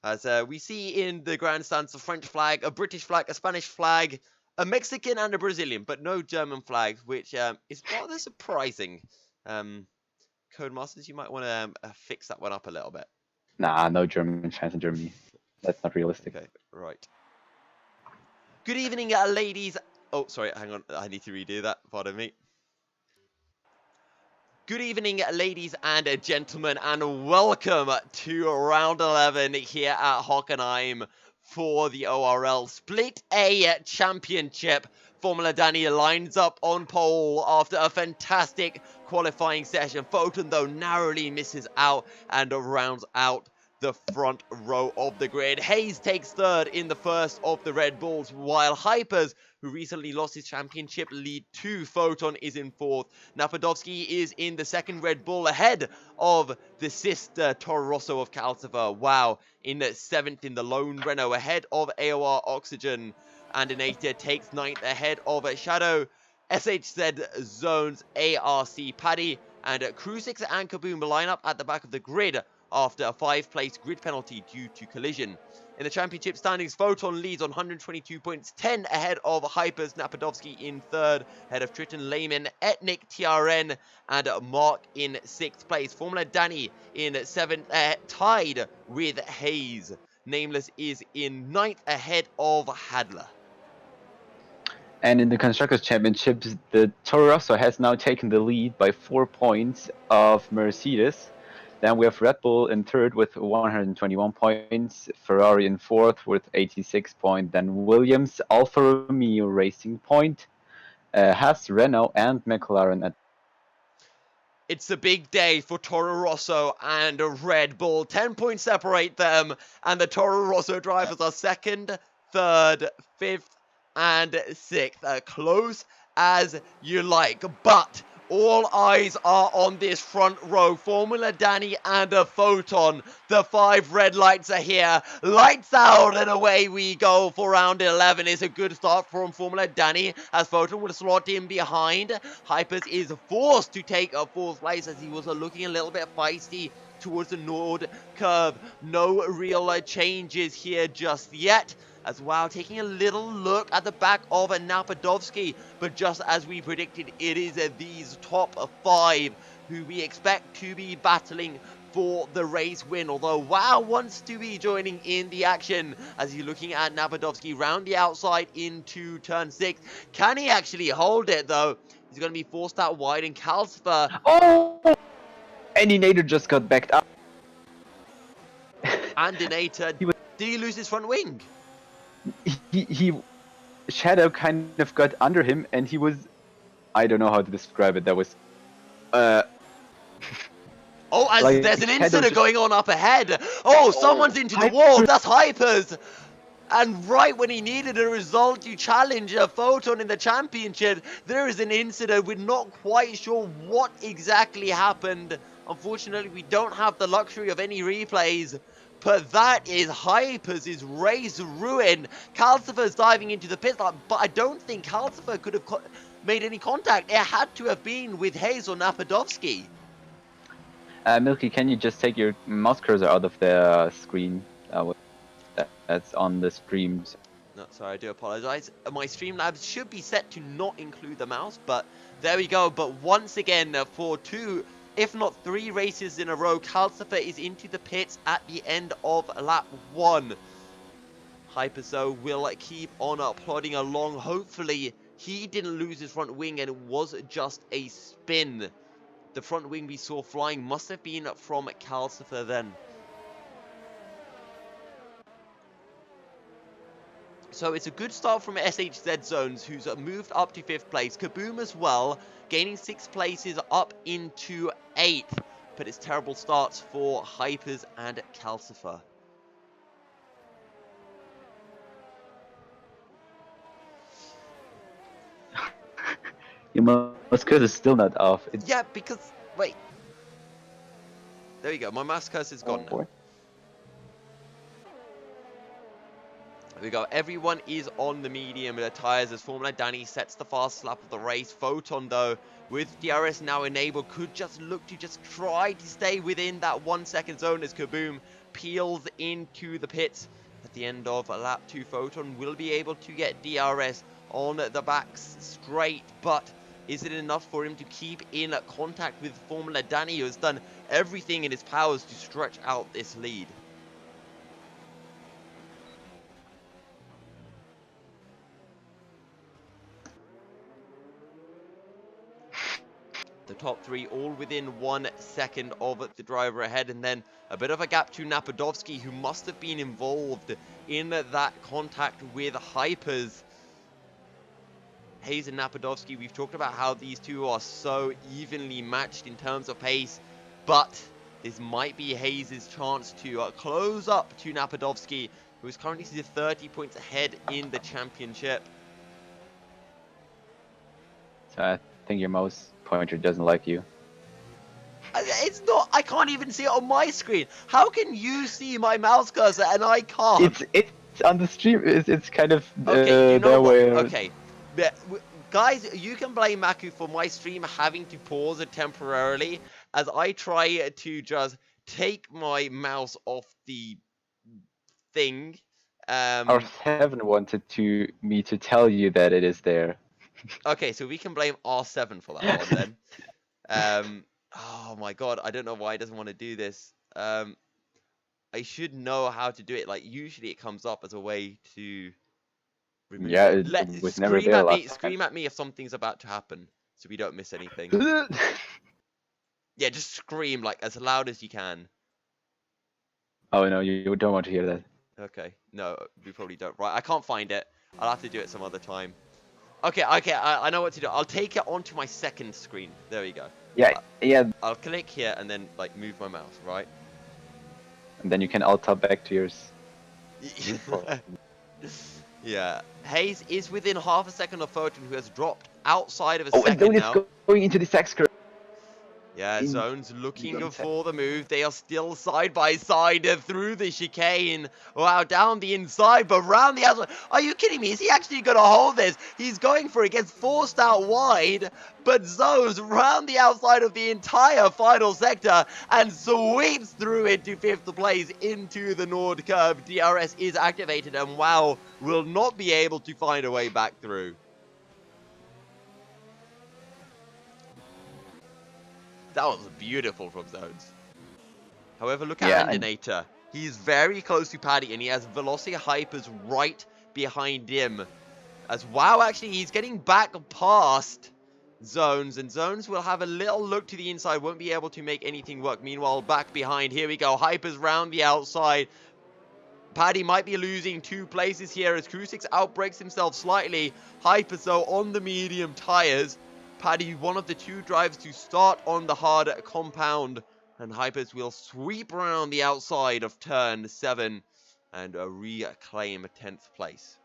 As we see in the grandstands a French flag, a British flag, a Spanish flag, a Mexican and a Brazilian, but no German flags, which is rather surprising. Codemasters, you might want to fix that one up a little bit. Nah, no German fans in Germany. That's not realistic. Okay, right. Good evening, ladies. Oh, sorry, hang on. I need to redo that. Pardon me. Good evening, ladies and gentlemen, and welcome to round 11 here at Hockenheim for the ORL Split A Championship. Formula Danny lines up on pole after a fantastic qualifying session. Foton, though, narrowly misses out and rounds out the front row of the grid. Hayes takes third in the first of the Red Bulls, while Hyperz, who recently lost his championship lead to Foton, is in fourth. Napadovsky is in the second Red Bull ahead of the sister Toro Rosso of Calcifer. Wow, in seventh in the lone Renault ahead of AOR Oxygen. Andinator takes ninth ahead of Shadow, SHZ Zones, ARC Paddy, and Crucix and Kaboom line up at the back of the grid after a 5-place grid penalty due to collision. In the championship standings, Foton leads on 122 points, 10 ahead of Hyperz. Napadovsky in third, ahead of Triton Lehman, Etnik, TRN, and Mark in 6th place. Formula Danny in 7th, tied with Hayes. Nameless is in 9th, ahead of Hadler. And in the Constructors' Championships, the Toro Rosso has now taken the lead by 4 points of Mercedes. Then we have Red Bull in third with 121 points, Ferrari in fourth with 86 points, then Williams, Alfa Romeo Racing Point, Haas, Renault, and McLaren at. It's a big day for Toro Rosso and Red Bull. 10 points separate them, and the Toro Rosso drivers are second, third, fifth, and sixth. Close as you like, but all eyes are on this front row. Formula Danny and a Foton. The 5 red lights are here. Lights out and away we go for round 11. It's a good start from Formula Danny as Foton will slot in behind. Hyperz is forced to take a 4th place as he was looking a little bit feisty towards the Nord curve. No real changes here just yet. As well, taking a little look at the back of Napadovsky, but just as we predicted, it is these top 5 who we expect to be battling for the race win, although Wow wants to be joining in the action as he's looking at Napadovsky round the outside into turn 6. Can he actually hold it though? He's going to be forced out wide, and Calcifer... Oh! Andinator just got backed up. Andinator Did he lose his front wing? He Shadow kind of got under him, and he was, I don't know how to describe it. That was, Oh, as like there's an Shadow incident just, going on up ahead. Oh, someone's into the wall. Hyperz. That's Hyperz. And right when he needed a result to challenge a Foton in the championship, there is an incident. We're not quite sure what exactly happened. Unfortunately, we don't have the luxury of any replays. But that is Hyperz' race ruin. Calcifer's diving into the pit stop, but I don't think Calcifer could have made any contact. It had to have been with Hayes or Napadovsky. Milky, can you just take your mouse cursor out of the screen? That's on the streams. No, sorry, I do apologize. My Streamlabs should be set to not include the mouse, but there we go. But once again, for 2, if not 3 races in a row, Calcifer is into the pits at the end of lap 1. Hyperz will keep on plodding along. Hopefully, he didn't lose his front wing and it was just a spin. The front wing we saw flying must have been from Calcifer then. So it's a good start from SHZ Zones, who's moved up to 5th place. Kaboom as well, gaining 6 places up into 8th. But it's terrible starts for Hyperz and Calcifer. Your mouse cursor is still not off. Yeah, because... Wait. There we go. My mouse cursor's gone now. There we go. Everyone is on the medium tires as Formula Danny sets the fast lap of the race. Foton, though, with DRS now enabled, could just look to just try to stay within that 1 second zone as Kaboom peels into the pits. At the end of lap 2, Foton will be able to get DRS on the backs straight, but is it enough for him to keep in contact with Formula Danny, who has done everything in his powers to stretch out this lead? The top 3 all within 1 second of the driver ahead, and then a bit of a gap to Napadovsky, who must have been involved in that contact with Hyperz. Hayes and Napadovsky, we've talked about how these two are so evenly matched in terms of pace, but this might be Hayes' chance to close up to Napadovsky, who is currently 30 points ahead in the championship. So I think your mouse pointer doesn't like you. It's not. I can't even see it on my screen. How can you see my mouse cursor and I can't? It's on the stream. It's kind of okay. You know what? where... Okay, guys, you can blame Maku for my stream having to pause it temporarily as I try to just take my mouse off the thing. R7 wanted me to tell you that it is there. Okay, so we can blame R7 for that one then. Oh my god, I don't know why it doesn't want to do this. I should know how to do it. Like, usually it comes up as a way to remove it. It was never there last time. Scream at me if something's about to happen, so we don't miss anything. Yeah, just scream, like, as loud as you can. Oh no, you don't want to hear that. Okay, no, we probably don't. Right, I can't find it. I'll have to do it some other time. Okay, I know what to do. I'll take it onto my second screen. There we go. Yeah, yeah. I'll click here and then, like, move my mouse, right? And then you can alt-tab back to yours. Yeah. Hayes is within half a second of Foton, who has dropped outside of a second and now. It's going into the sex curve. Yeah, Zone's looking for the move. They are still side by side through the chicane. Wow, down the inside, but round the outside. Are you kidding me? Is he actually going to hold this? He's going for it. Gets forced out wide, but Zone's round the outside of the entire final sector and sweeps through into 5th place into the Nord curve. DRS is activated and wow, will not be able to find a way back through. That was beautiful from Zones. However, look at Andinator. He's very close to Paddy, and he has Velocity Hyperz right behind him. As wow, actually, he's getting back past Zones, and Zones will have a little look to the inside, won't be able to make anything work. Meanwhile, back behind, here we go. Hyperz round the outside. Paddy might be losing 2 places here as Krusix outbreaks himself slightly. Hyperz though on the medium tyres. Paddy, one of the 2 drivers to start on the hard compound. And Hyperz will sweep around the outside of turn 7 and reclaim 10th place.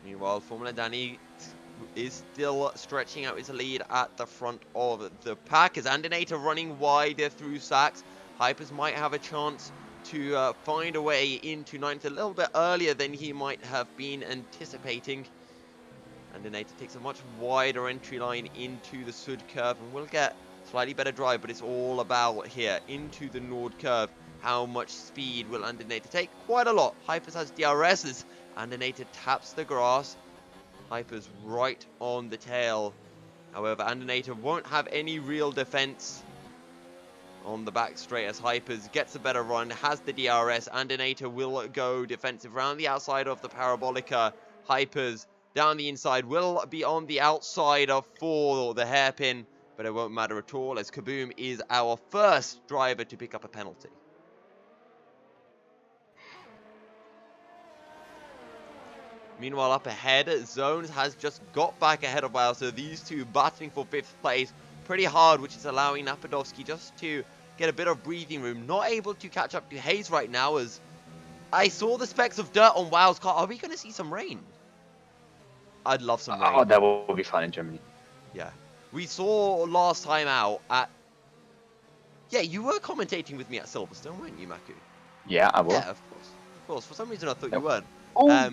Meanwhile, Formula Danny is still stretching out his lead at the front of the pack as Andinator running wide through Sachs. Hyperz might have a chance to find a way into 9th a little bit earlier than he might have been anticipating. Andinator takes a much wider entry line into the Sud curve and will get slightly better drive, but it's all about here into the Nord curve. How much speed will Andinator take? Quite a lot. Hyperz has DRSs. Andinator taps the grass. Hyperz right on the tail. However, Andinator won't have any real defense on the back straight as Hyperz gets a better run, has the DRS. Andinator will go defensive around the outside of the Parabolica. Hyperz down the inside will be on the outside of for the hairpin, but it won't matter at all as Kaboom is our first driver to pick up a penalty. Meanwhile, up ahead, Zones has just got back ahead of Wow, so these 2 battling for 5th place pretty hard, which is allowing Napadovsky just to get a bit of breathing room. Not able to catch up to Hayes right now as I saw the specks of dirt on Wow's car. Are we going to see some rain? I'd love some rain. Oh, that will be fun in Germany. Yeah. We saw last time out at... Yeah, you were commentating with me at Silverstone, weren't you, Maku? Yeah, I will. Yeah, of course. Of course. For some reason, I thought you weren't. Oh.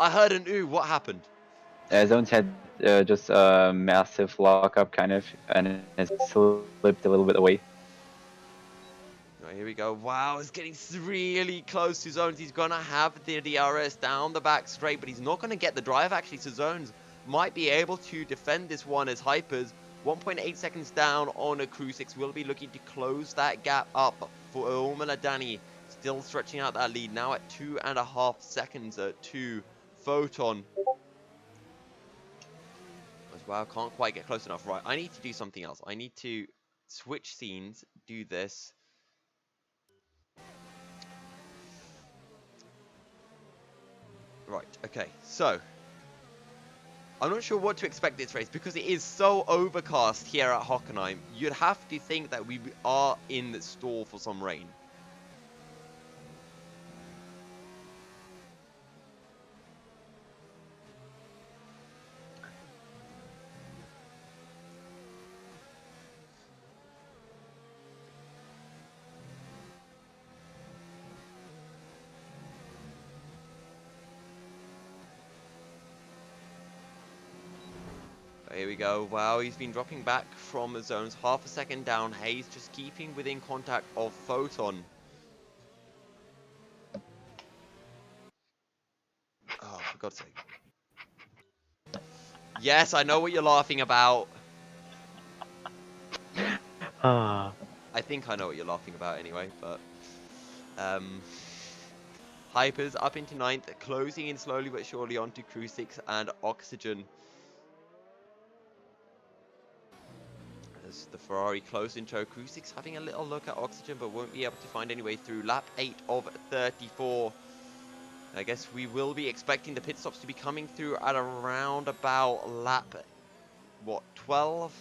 I heard an ooh. What happened? Zones had just a massive lockup, kind of, and it slipped a little bit away. Right, here we go. Wow, it's getting really close to Zones. He's going to have the DRS down the back straight, but he's not going to get the drive, actually. So Zones might be able to defend this one as Hyperz. 1.8 seconds down on a Krusix. Will be looking to close that gap up for Formula Danny. Still stretching out that lead now at 2.5 seconds to Foton. As well, can't quite get close enough. Right, I need to do something else. I need to switch scenes, do this. Right, okay, so I'm not sure what to expect this race because it is so overcast here at Hockenheim. You'd have to think that we are in store for some rain. Here we go. Wow, he's been dropping back from the zones. Half a second down. Hayes just keeping within contact of Foton. Oh, for God's sake. Yes, I know what you're laughing about. I think I know what you're laughing about anyway, but... Hyperz up into 9th, closing in slowly but surely onto Krusix and Oxygen. As the Ferrari close into Krusix, having a little look at Oxygen, but won't be able to find any way through. Lap 8 of 34. I guess we will be expecting the pit stops to be coming through at around about lap, what, 12?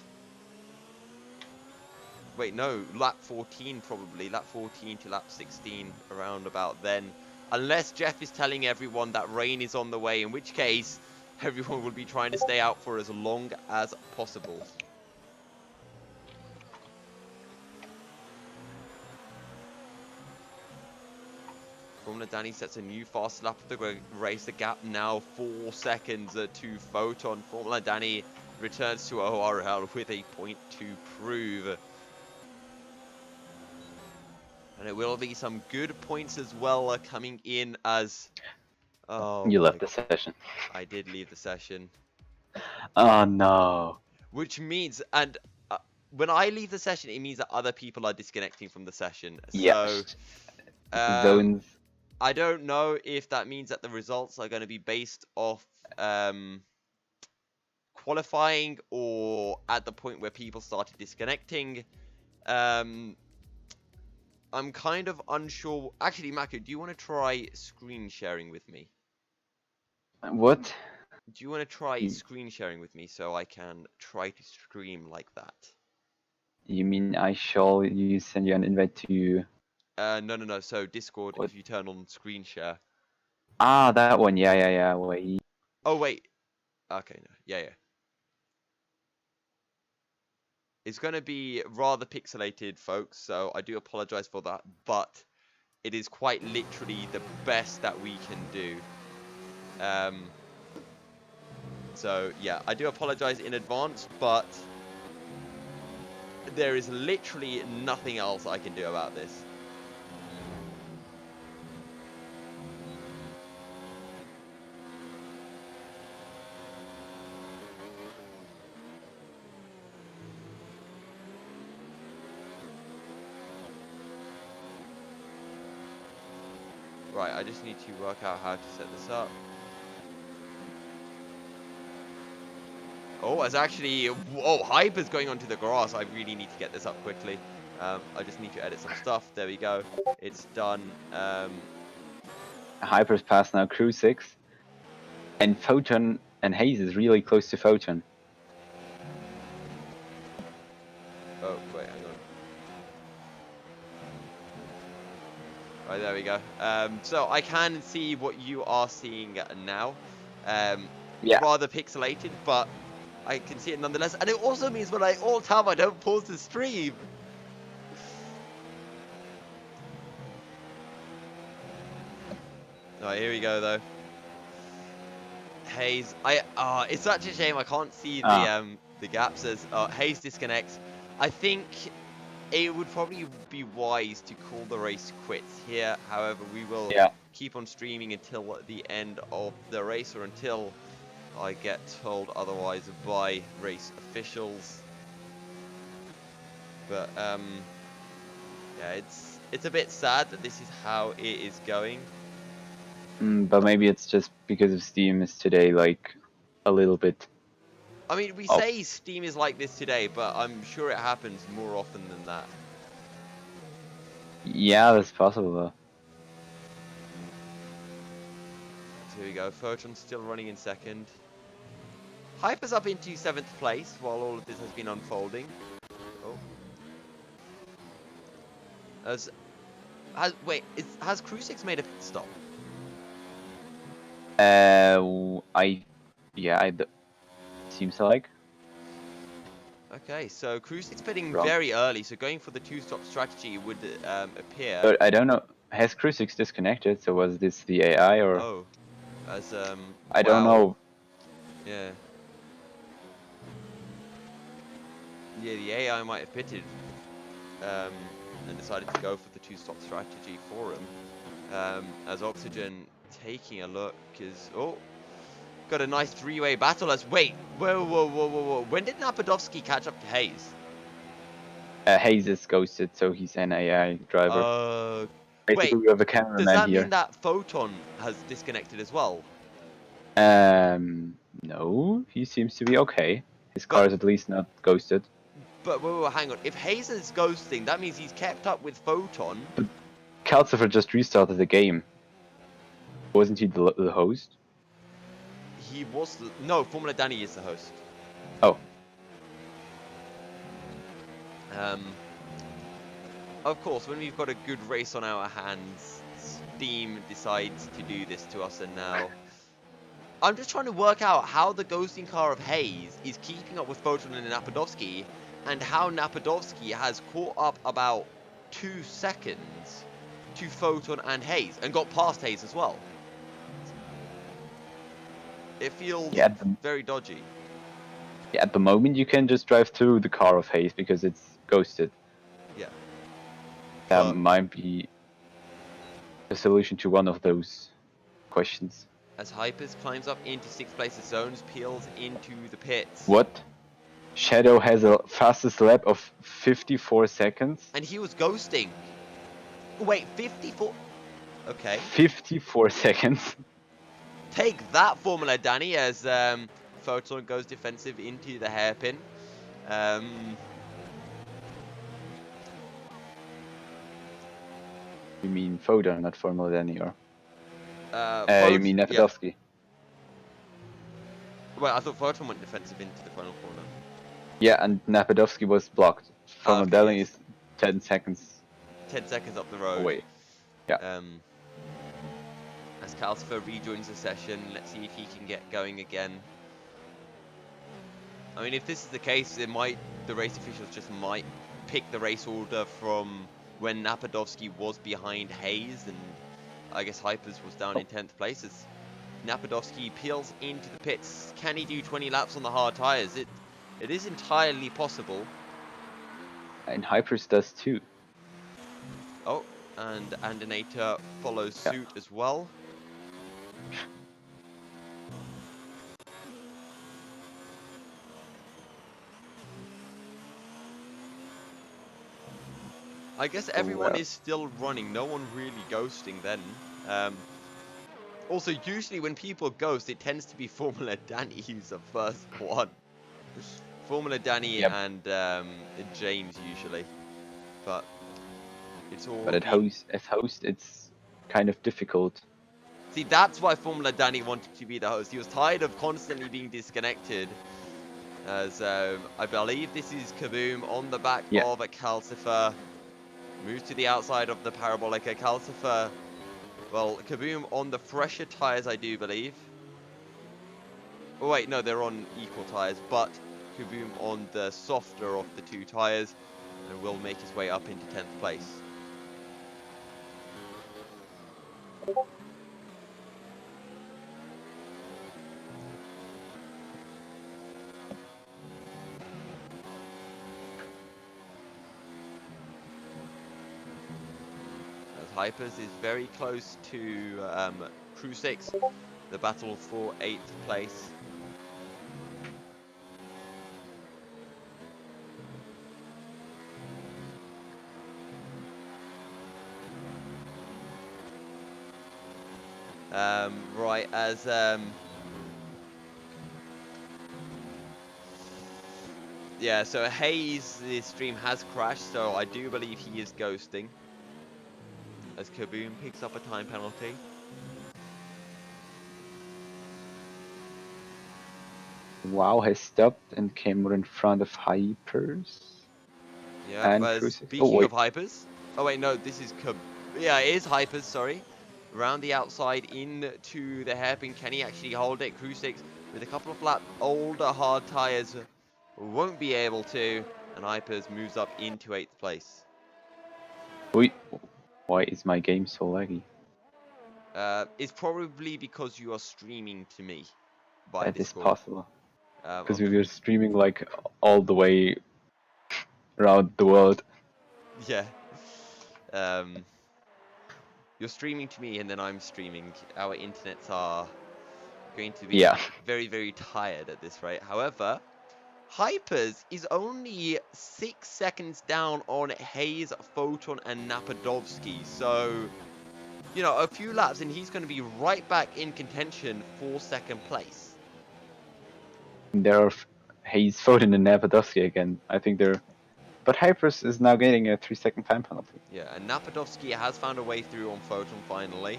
Wait, no, lap 14 probably. Lap 14 to lap 16, around about then. Unless Jeff is telling everyone that rain is on the way, in which case everyone will be trying to stay out for as long as possible. Formula Danny sets a new fast lap of the race. The gap now 4 seconds to Foton. Formula Danny returns to ORL with a point to prove. And it will be some good points as well coming in as... Oh, you left the session. I did leave the session. Oh no. Which means, and when I leave the session, it means that other people are disconnecting from the session. Yes. So, Zones. I don't know if that means that the results are going to be based off qualifying or at the point where people started disconnecting. I'm kind of unsure. Actually, Maku, do you want to try screen sharing with me? What? Do you want to try screen sharing with me so I can try to stream like that? You mean I shall you send you an invite to? No. So Discord, What? if you turn on screen share. Ah, that one. Yeah. Wait. Oh wait. Okay, no. Yeah. It's going to be rather pixelated, folks, so I do apologize for that, but it is quite literally the best that we can do. So, yeah, I do apologize in advance, but there is literally nothing else I can do about this. Right, I just need to work out how to set this up. Oh, it's actually... Oh, Hyperz going onto the grass. I really need to get this up quickly. I just need to edit some stuff. There we go. It's done. Hyper's passed now crew 6. And Foton and Hayes is really close to Foton. Oh, wait, hang on. Right, there we go. So I can see what you are seeing now. Yeah. Rather pixelated, but I can see it nonetheless. And it also means when I alt tab, I don't pause the stream. Alright, here we go though. Hayes, it's such a shame I can't see the gaps as Hayes disconnects. I think it would probably be wise to call the race quits here. However, we will keep on streaming until the end of the race, or until I get told otherwise by race officials. But yeah, it's a bit sad that this is how it is going. But maybe it's just because of Steam is today like a little bit. I mean, we say Steam is like this today, but I'm sure it happens more often than that. Yeah, that's possible though. So here we go. Foton's still running in second. Hyperz up into 7th place while all of this has been unfolding. Oh. Has Crew 6 made a pit stop? Seems like. Okay, so Crew 6 pitting very early, so going for the 2-stop strategy would appear. But I don't know. Has Crew 6 disconnected? So was this the AI or? Oh, as I don't know. Yeah. Yeah, the AI might have pitted and decided to go for the 2-stop strategy for him. As Oxygen taking a look is... Oh, got a nice 3-way battle as... Wait, whoa. When did Napadovsky catch up to Hayes? Hayes is ghosted, so he's an AI driver. Basically, Wait, we have a cameraman does that here. mean that Foton has disconnected as well? No, he seems to be okay. His car is at least not ghosted. But wait, hang on. If Hayes is ghosting, that means he's kept up with Foton. But Calcifer just restarted the game. Wasn't he the host? He was no, Formula Danny is the host. Oh. Of course, when we've got a good race on our hands, Steam decides to do this to us, and now... I'm just trying to work out how the ghosting car of Hayes is keeping up with Foton and Napadovsky, and how Napadovsky has caught up about 2 seconds to Foton and Hayes, and got past Hayes as well. It feels very dodgy. Yeah, at the moment you can just drive through the car of Hayes because it's ghosted. Yeah. That might be a solution to one of those questions. As Hyperz climbs up into 6th place, the zones peels into the pits. What? Shadow has a fastest lap of 54 seconds. And he was ghosting. Wait, 54? Okay. 54 seconds. Take that, Formula Danny, as Foton goes defensive into the hairpin. You mean Foton, not Formula Danny, or? You mean Yeah. Nepodovsky? Well, I thought Foton went defensive into the final corner. Yeah, and Nepodovsky was blocked. Ah, Formula okay, Danny yes. is 10 seconds 10 seconds up the road. away. Yeah. As Calcifer rejoins the session, let's see if he can get going again. I mean, if this is the case, the race officials just might pick the race order from when Napodovsky was behind Hayes, and I guess Hyperz was down in 10th place. As Napodovsky peels into the pits, can he do 20 laps on the hard tyres? It is entirely possible. And Hyperz does too. Oh, and Andinator follows suit as well. I guess everyone is still running, no one really ghosting then. Also, usually when people ghost, it tends to be Formula Danny who's the first one. Formula Danny and James usually. But it's all But as host, it's kind of difficult. See, that's why Formula Danny wanted to be the host. He was tired of constantly being disconnected. As I believe this is Kaboom on the back of a Calcifer. Moves to the outside of the Parabolica. Calcifer, well, Kaboom on the fresher tyres, I do believe. Oh wait, no, they're on equal tyres, but Kaboom on the softer of the two tyres, and will make his way up into 10th place. Hyperz is very close to Crew 6, the battle for 8th place. Right, as yeah, so Hayes, the stream has crashed, so I do believe he is ghosting. As Kaboom picks up a time penalty. Wow has stopped and came in front of Hyperz. Yeah, And but speaking of Hyperz, oh wait, no, this is yeah, it is Hyperz, sorry. Around the outside into the hairpin, can he actually hold it? Crew 6 with a couple of flat older hard tyres won't be able to, and Hyperz moves up into 8th place. Wait, why is my game so laggy? It's probably because you are streaming to me by That is Discord. possible. Because we were streaming like all the way around the world. Yeah. You're streaming to me and then I'm streaming. Our internets are going to be very, very tired at this rate. However, Hyperz is only 6 seconds down on Hayes, Foton, and Napodovsky. So, you know, a few laps and he's going to be right back in contention for 2nd place. There are Hayes, Foton, and Napodovsky again. I think they're... But Hyperz is now getting a 3-second time penalty. Yeah, and Napodovsky has found a way through on Foton finally.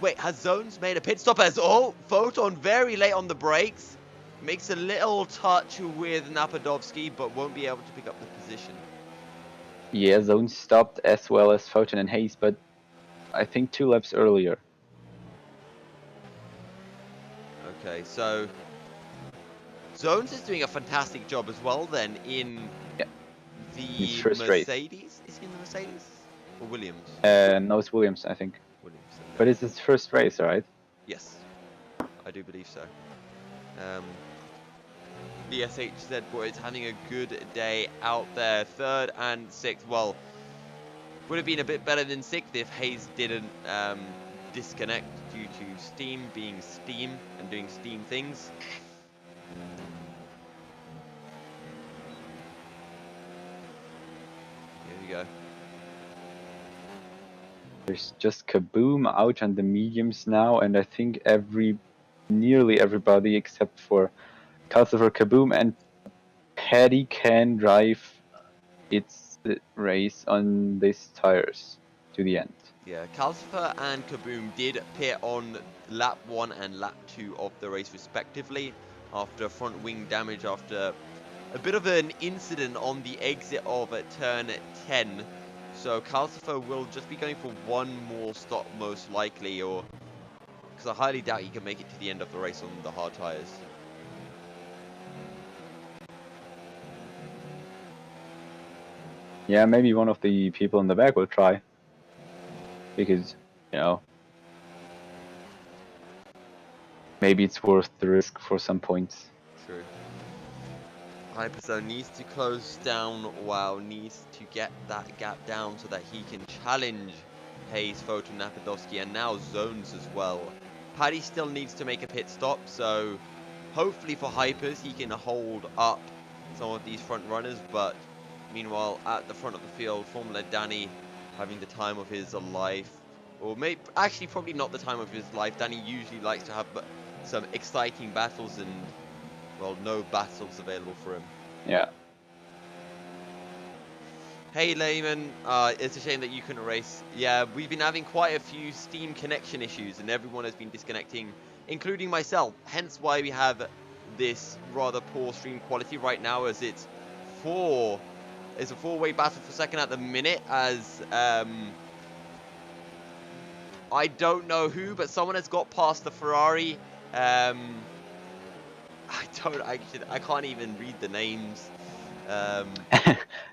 Wait, has Zones made a pit stop as... Oh, Foton very late on the brakes. Makes a little touch with Napodovsky, but won't be able to pick up the position. Yeah, Zones stopped as well as Foton and Hayes, but I think 2 laps earlier. Okay, so... Zones is doing a fantastic job as well then in the Mercedes. Is he in the Mercedes? Or Williams? No, it's Williams, I think. Williams. Okay. But it's his first race, right? Yes, I do believe so. The SHZ boys having a good day out there. 3rd and 6th. Well, would have been a bit better than 6th if Hayes didn't disconnect due to Steam being Steam and doing Steam things. Here we go. There's just Kaboom out on the mediums now, and I think nearly everybody except for Calcifer, Kaboom, and Paddy can drive its race on these tires to the end. Yeah, Calcifer and Kaboom did appear on lap 1 and lap 2 of the race respectively after front wing damage after a bit of an incident on the exit of turn 10. So Calcifer will just be going for one more stop most likely, or because I highly doubt he can make it to the end of the race on the hard tires. Yeah, maybe one of the people in the back will try. Because, you know, maybe it's worth the risk for some points. True. Hyperz needs to close down, needs to get that gap down so that he can challenge Hayes, Foton, Napadovsky, and now Zones as well. Paddy still needs to make a pit stop, so hopefully for Hyperz he can hold up some of these front runners, but meanwhile at the front of the field, Formula Danny having the time of his life, or maybe actually probably not the time of his life. Danny usually likes to have some exciting battles, and well, no battles available for him. Yeah. Hey Layman, it's a shame that you couldn't race. Yeah, we've been having quite a few Steam connection issues and everyone has been disconnecting, including myself. Hence why we have this rather poor stream quality right now, as it's a four-way battle for second at the minute, as I don't know who, but someone has got past the Ferrari. I can't even read the names.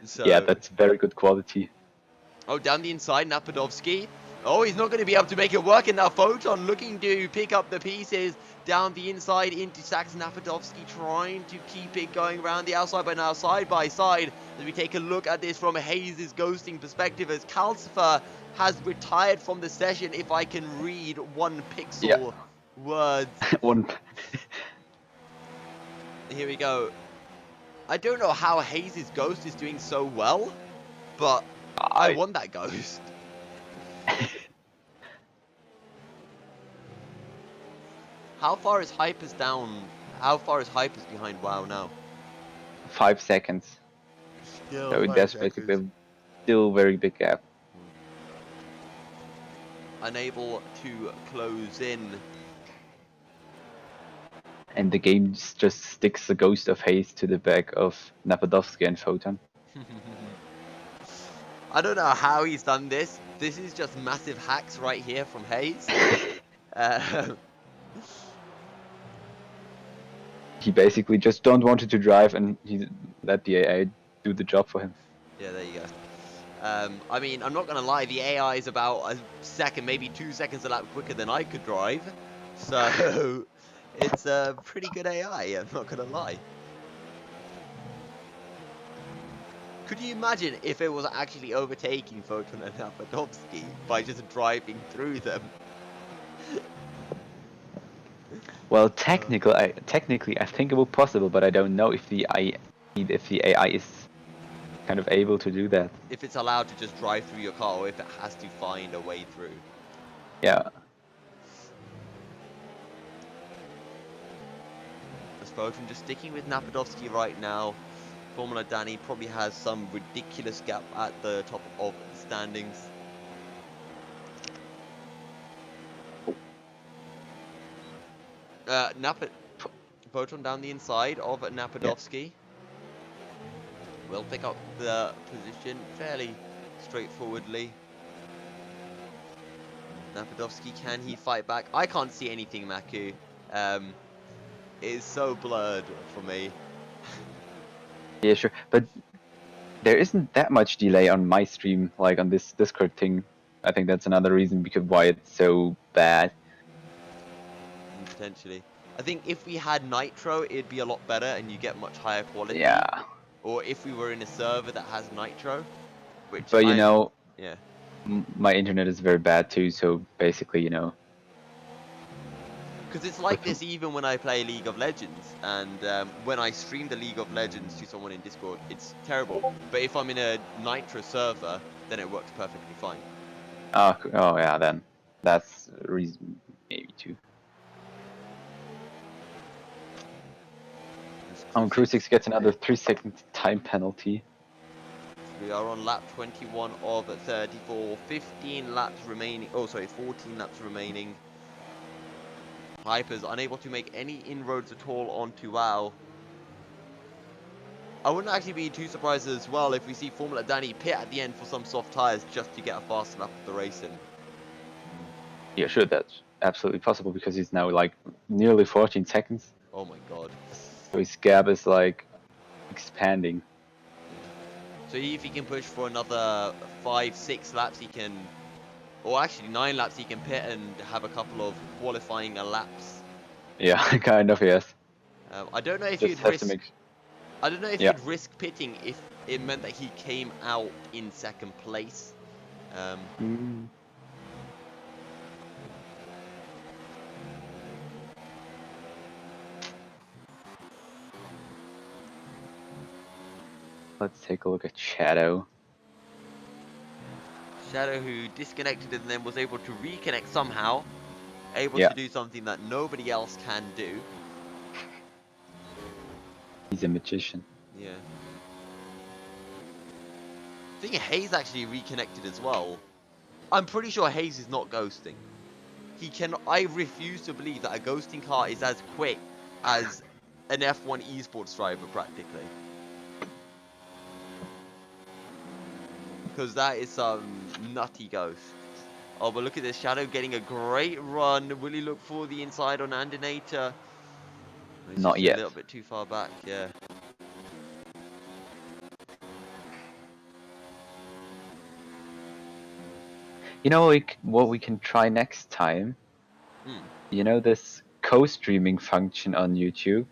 So yeah, that's very good quality. Oh, down the inside, Napadovsky. Oh, he's not going to be able to make it work, and now Foton looking to pick up the pieces down the inside into Sax. Napadovsky trying to keep it going around the outside, but now side by side as we take a look at this from Hayes' ghosting perspective, as Calcifer has retired from the session, if I can read one pixel words. One. Here we go. I don't know how Hayes' ghost is doing so well, but I want that ghost. How far is Hyperz down? How far is Hyperz behind WoW now? 5 seconds. Still so that's basically still very big gap. Unable to close in. And the game just sticks the ghost of Hayes to the back of Napadovsky and Foton. I don't know how he's done this. This is just massive hacks right here from Hayes. He basically just don't want it to drive, and he let the AI do the job for him. Yeah, there you go. I mean, I'm not going to lie, the AI is about a second, maybe 2 seconds a lap quicker than I could drive. So, it's a pretty good AI, I'm not going to lie. Could you imagine if it was actually overtaking Foton and Napadovsky by just driving through them? Well, technically, I think it will possible, but I don't know if the AI is kind of able to do that. If it's allowed to just drive through your car, or if it has to find a way through. Yeah. Foton just sticking with Napadovsky right now. Formula Danny probably has some ridiculous gap at the top of the standings. Foton down the inside of Napadovsky. Will pick up the position fairly straightforwardly. Napadovsky, can he fight back? I can't see anything, Maku. It is so blurred for me. Yeah, sure, but there isn't that much delay on my stream, like on this Discord thing. I think that's another reason because why it's so bad. Potentially. I think if we had Nitro, it'd be a lot better and you get much higher quality. Yeah. Or if we were in a server that has Nitro, which But you know, yeah, my internet is very bad too, so basically, you know. because it's like this even when I play League of Legends, and when I stream the League of Legends to someone in Discord, it's terrible. But if I'm in a Nitro server, then it works perfectly fine. Oh yeah, then that's reason maybe two. Cruisix gets another 3-second time penalty. We are on lap 21 of 34. 15 laps remaining. Oh, sorry, 14 laps remaining. Hyperz unable to make any inroads at all onto WoW. I wouldn't actually be too surprised as well if we see Formula Danny pit at the end for some soft tyres just to get a fast lap of the race in. Yeah, sure, that's absolutely possible because he's now like nearly 14 seconds. Oh my god. So his gap is like expanding. So if he can push for another 5-6 laps, he can, or actually 9 laps, he can pit and have a couple of qualifying laps. Yeah, kind of, yes. I don't know if Just you'd have to risk. make. I don't know if Yeah. you'd risk pitting if it meant that he came out in second place. Mm. Let's take a look at Shadow. Shadow, who disconnected and then was able to reconnect somehow, able Yeah. to do something that nobody else can do. He's a magician. Yeah. I think Hayes actually reconnected as well. I'm pretty sure Hayes is not ghosting. He can. I refuse to believe that a ghosting car is as quick as an F1 esports driver, practically. Because that is some nutty ghost. Oh, but look at this. Shadow getting a great run. Will he look for the inside on Andinator? He's Not just a yet. little bit too far back, yeah. You know what we can try next time? You know this co-streaming function on YouTube?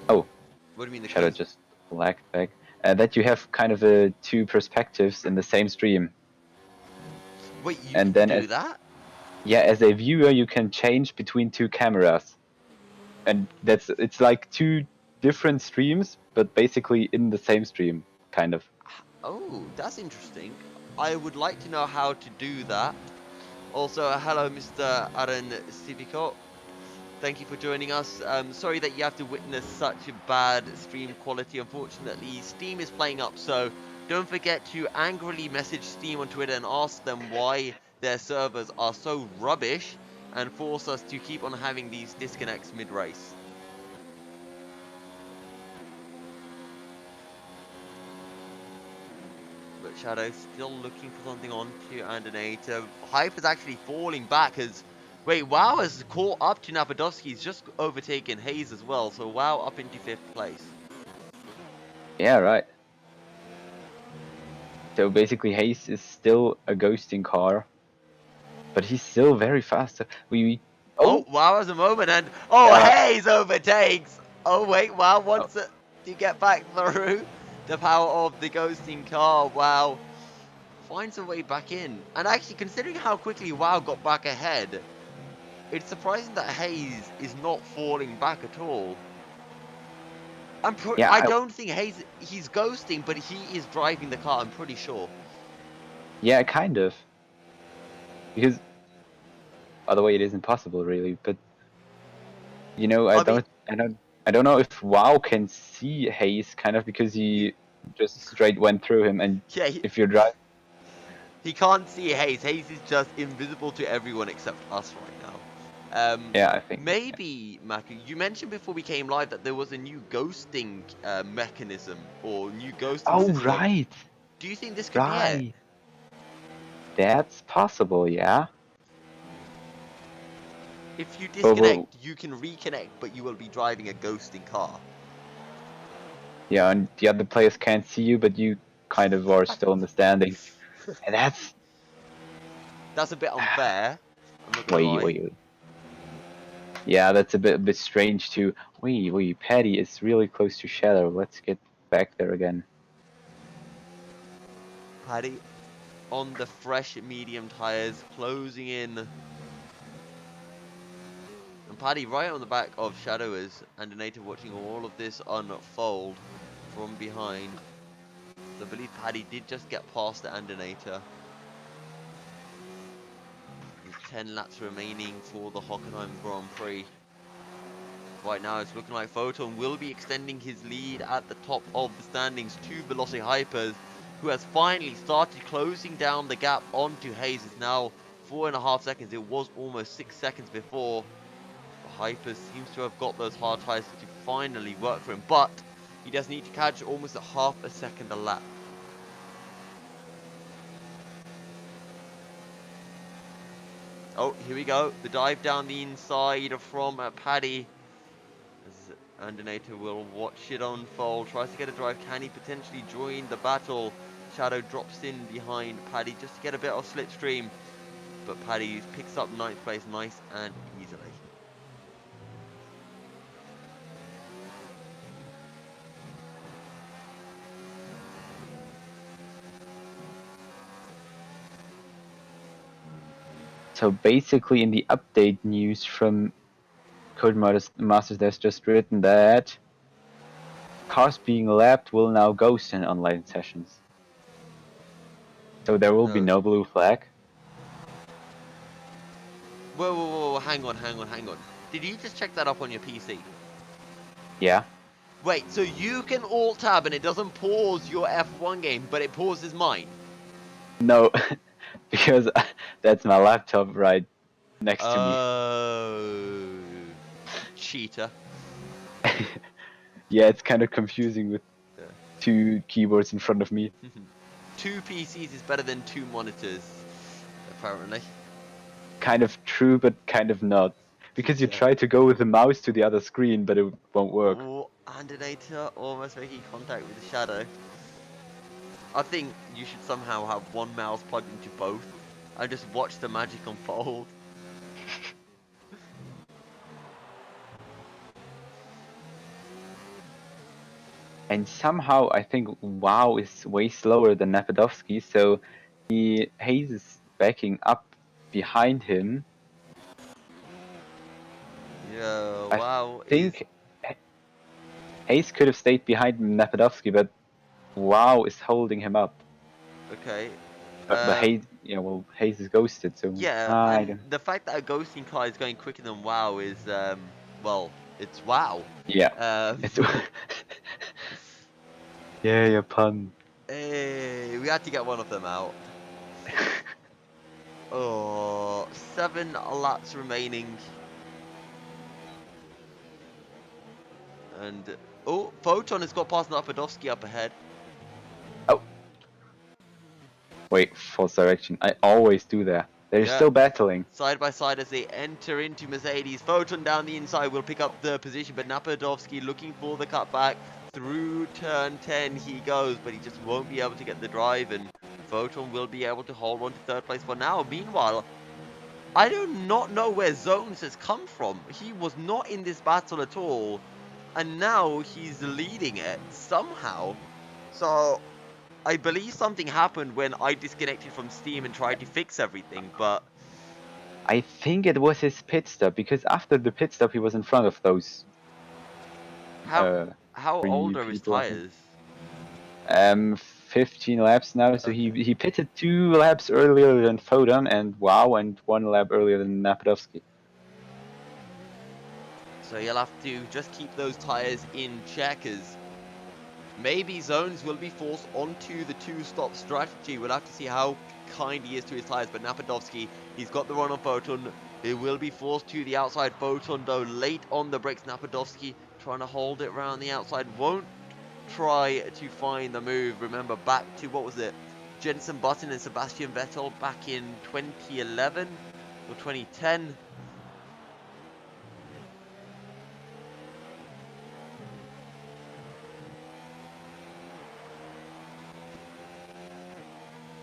Oh, What do you mean the Shadow coast? just lagged back. That you have kind of two perspectives in the same stream. Wait, you And can then do that? yeah, as a viewer you can change between two cameras. And it's like two different streams, but basically in the same stream, kind of. Oh, that's interesting. I would like to know how to do that. Also, hello, Mr. Aaron Civico. Thank you for joining us. Sorry that you have to witness such a bad stream quality. Unfortunately, Steam is playing up, so don't forget to angrily message Steam on Twitter and ask them why their servers are so rubbish and force us to keep on having these disconnects mid-race. But Shadow still looking for something onto Andinator. Hyperz actually falling back as... Wait, WoW has caught up to Napadovsky. He's just overtaken Hayes as well. So WoW up into 5th place. Yeah, right. So basically Hayes is still a ghosting car. But he's still very fast. Oh, WoW has a moment and... Oh, Hayes overtakes! Oh, wait, WoW wants it to get back through. The power of the ghosting car. WoW finds a way back in. And actually, considering how quickly WoW got back ahead... It's surprising that Hayes is not falling back at all. I don't think he's ghosting, but he is driving the car, I'm pretty sure. Yeah, kind of. Because by the way, it is impossible really, but you know, I don't know if WoW can see Hayes kind of because he just straight went through him, and Yeah, if you're driving, he can't see Hayes. Hayes is just invisible to everyone except us right now. yeah, I think. Maybe, Maku, you mentioned before we came live that there was a new ghosting mechanism or new ghosting Oh system. right, Do you think this could be it? right. That's possible, yeah. If you But disconnect, you can reconnect, but you will be driving a ghosting car. yeah, and the other players can't see you, but you kind of are still in the standing, and that's a bit unfair. I'm not gonna lie. wait. Yeah, that's a bit strange too. Wait, Paddy is really close to Shadow. Let's get back there again. Paddy on the fresh medium tires, closing in. And Paddy right on the back of Shadow is, and Donator watching all of this unfold from behind. So I believe Paddy did just get past the Andinator. 10 laps remaining for the Hockenheim Grand Prix. Right now it's looking like Foton will be extending his lead at the top of the standings to Velocity Hyperz, who has finally started closing down the gap onto Hayes. It's now 4.5 seconds. It was almost 6 seconds before. Hyperz seems to have got those hard tires to finally work for him, but he does need to catch almost at half a second a lap. Oh, here we go. The dive down the inside from Paddy. As Andinator will watch it unfold. Tries to get a drive. Can he potentially join the battle? Shadow drops in behind Paddy just to get a bit of slipstream. But Paddy picks up 9th place nice and easily. So basically, in the update news from Codemasters, there's just written that cars being lapped will now ghost in online sessions. So there will be no blue flag. Whoa, hang on. Did you just check that up on your PC? Yeah. Wait, so you can alt-tab and it doesn't pause your F1 game, but it pauses mine? No, because that's my laptop right next to me. Oh, cheater. Yeah, it's kind of confusing with two keyboards in front of me. 2 PCs is better than 2 monitors, apparently. Kind of true, but kind of not. Because you try to go with the mouse to the other screen, but it won't work. Oh, Andinator almost making contact with the shadow. I think you should somehow have one mouse plugged into both and just watch the magic unfold. And somehow I think WoW is way slower than Napadovsky, so Hayes is backing up behind him. Yeah, I wow. think Hayes could have stayed behind Napadovsky, but WoW is holding him up. Okay. But Hayes, well, Hayes is ghosted, so Yeah, I and don't. the fact that a ghosting car is going quicker than WoW is, well, it's WoW. Yeah. Um, It's yeah, your pun. Hey, we had to get one of them out. Oh, 7 laps remaining. And, oh, Foton has got past Napadovsky up ahead. Oh. Wait, false direction. I always do that. They're Yeah. still battling. Side by side as they enter into Mercedes. Foton down the inside will pick up the position, but Napadovsky looking for the cutback. Through turn 10 he goes, but he just won't be able to get the drive, and Foton will be able to hold on to 3rd place for now. Meanwhile, I do not know where Zones has come from. He was not in this battle at all, and now he's leading it somehow. So I believe something happened when I disconnected from Steam and tried to fix everything, but I think it was his pit stop, because after the pit stop he was in front of those how 3 old are his people, I think. tires? 15 laps now, so Okay. he pitted 2 laps earlier than Foton and WoW, and 1 lap earlier than Napadovsky. So you'll have to just keep those tires in check, as maybe Zones will be forced onto the 2-stop strategy. We'll have to see how kind he is to his tires, but Napadovsky, he's got the run on Foton. He will be forced to the outside. Foton, though, late on the brakes. Napadovsky trying to hold it around the outside. Won't try to find the move. Remember, back to, what was it? Jenson Button and Sebastian Vettel back in 2011 or 2010.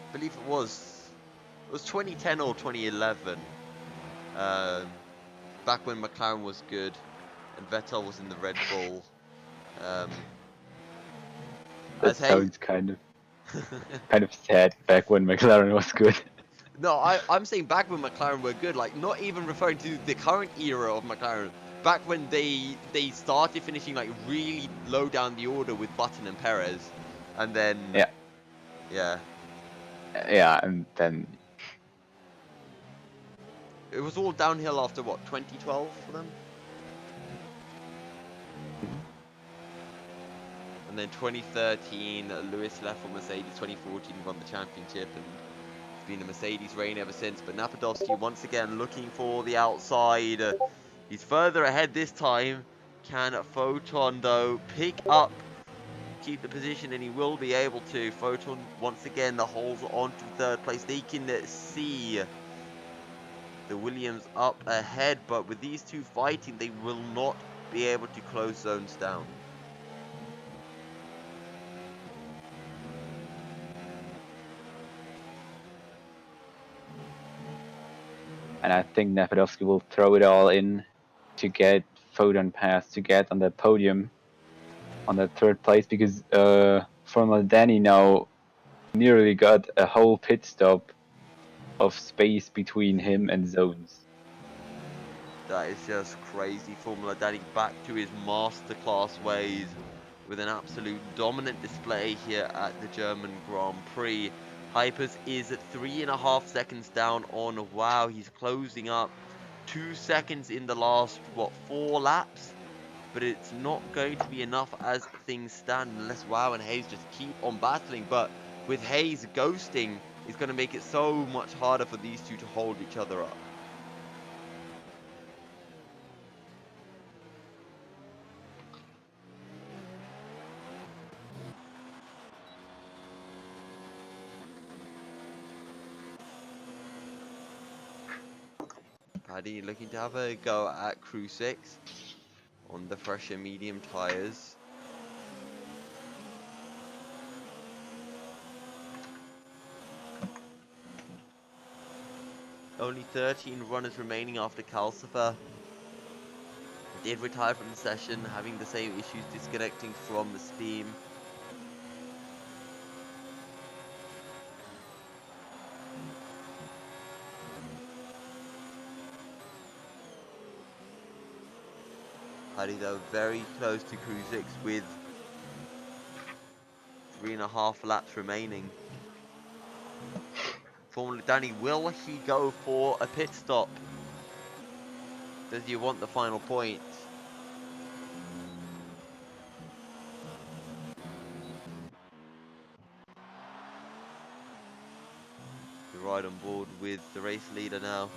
I believe it was 2010 or 2011. Back when McLaren was good and Vettel was in the Red Bull. That sounds kind of sad, back when McLaren was good. No, I'm saying back when McLaren were good, like not even referring to the current era of McLaren. Back when they started finishing like really low down the order with Button and Perez, and then yeah, Yeah, and then it was all downhill after what, 2012 for them? And then 2013, Lewis left for Mercedes. 2014 won the championship, and it's been a Mercedes reign ever since. But Napadovsky once again looking for the outside. He's further ahead this time. Can Foton though pick up, keep the position, and he will be able to. Foton once again holds on to third place. They can see the Williams up ahead, but with these two fighting, they will not be able to close zones down. And I think Napadovsky will throw it all in to get Foton past, to get on the podium on the third place, because Formula Danny now nearly got a whole pit stop of space between him and zones. That is just crazy. Formula Danny back to his masterclass ways with an absolute dominant display here at the German Grand Prix. Hyperz is at 3.5 seconds down on Wow. He's closing up 2 seconds in the last, what, 4 laps? But it's not going to be enough as things stand unless Wow and Hayes just keep on battling. But with Hayes ghosting, it's going to make it so much harder for these two to hold each other up. Paddy looking to have a go at Crew 6 on the fresher medium tyres. Only 13 runners remaining after Calcifer did retire from the session, having the same issues disconnecting from the steam. Paddy though very close to Crew 6 with 3.5 laps remaining. Formula Danny, will he go for a pit stop? Does he want the final point? To ride on board with the race leader now.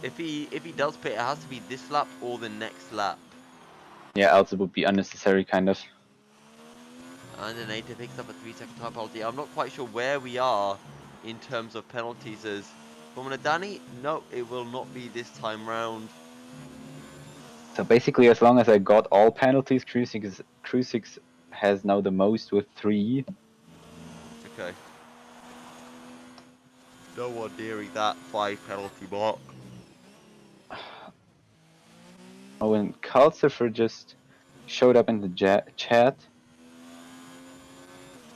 If he does pit, it has to be this lap or the next lap. Yeah, else it would be unnecessary, kind of. And the native picks up a 3-second time penalty. I'm not quite sure where we are in terms of penalties as Formula Danny. No, it will not be this time round. So basically, as long as I got all penalties, Crew 6 has now the most with 3. Okay. No one nearing that 5 penalty mark. Oh, and Calcifer just showed up in the chat,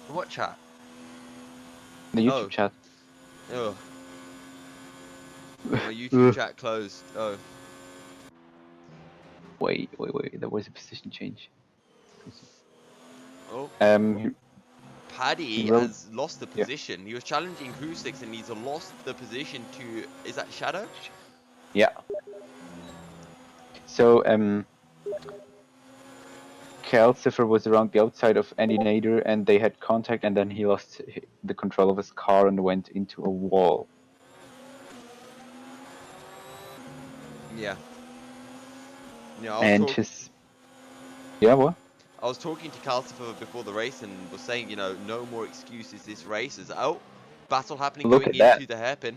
What chat? the YouTube Oh. chat. Oh. My YouTube chat closed. Oh. Wait, there was a position change. Oh. He Paddy wrote, has lost the position. Yeah. He was challenging Crew 6 and he's lost the position to, is that Shadow? Yeah. So, Calcifer was around the outside of Andy Nader and they had contact, and then he lost the control of his car and went into a wall. Yeah. Yeah, And his... Yeah, what? I was talking to Calcifer before the race and was saying, you know, no more excuses this race is out. Battle happening Look going at that. into the hairpin.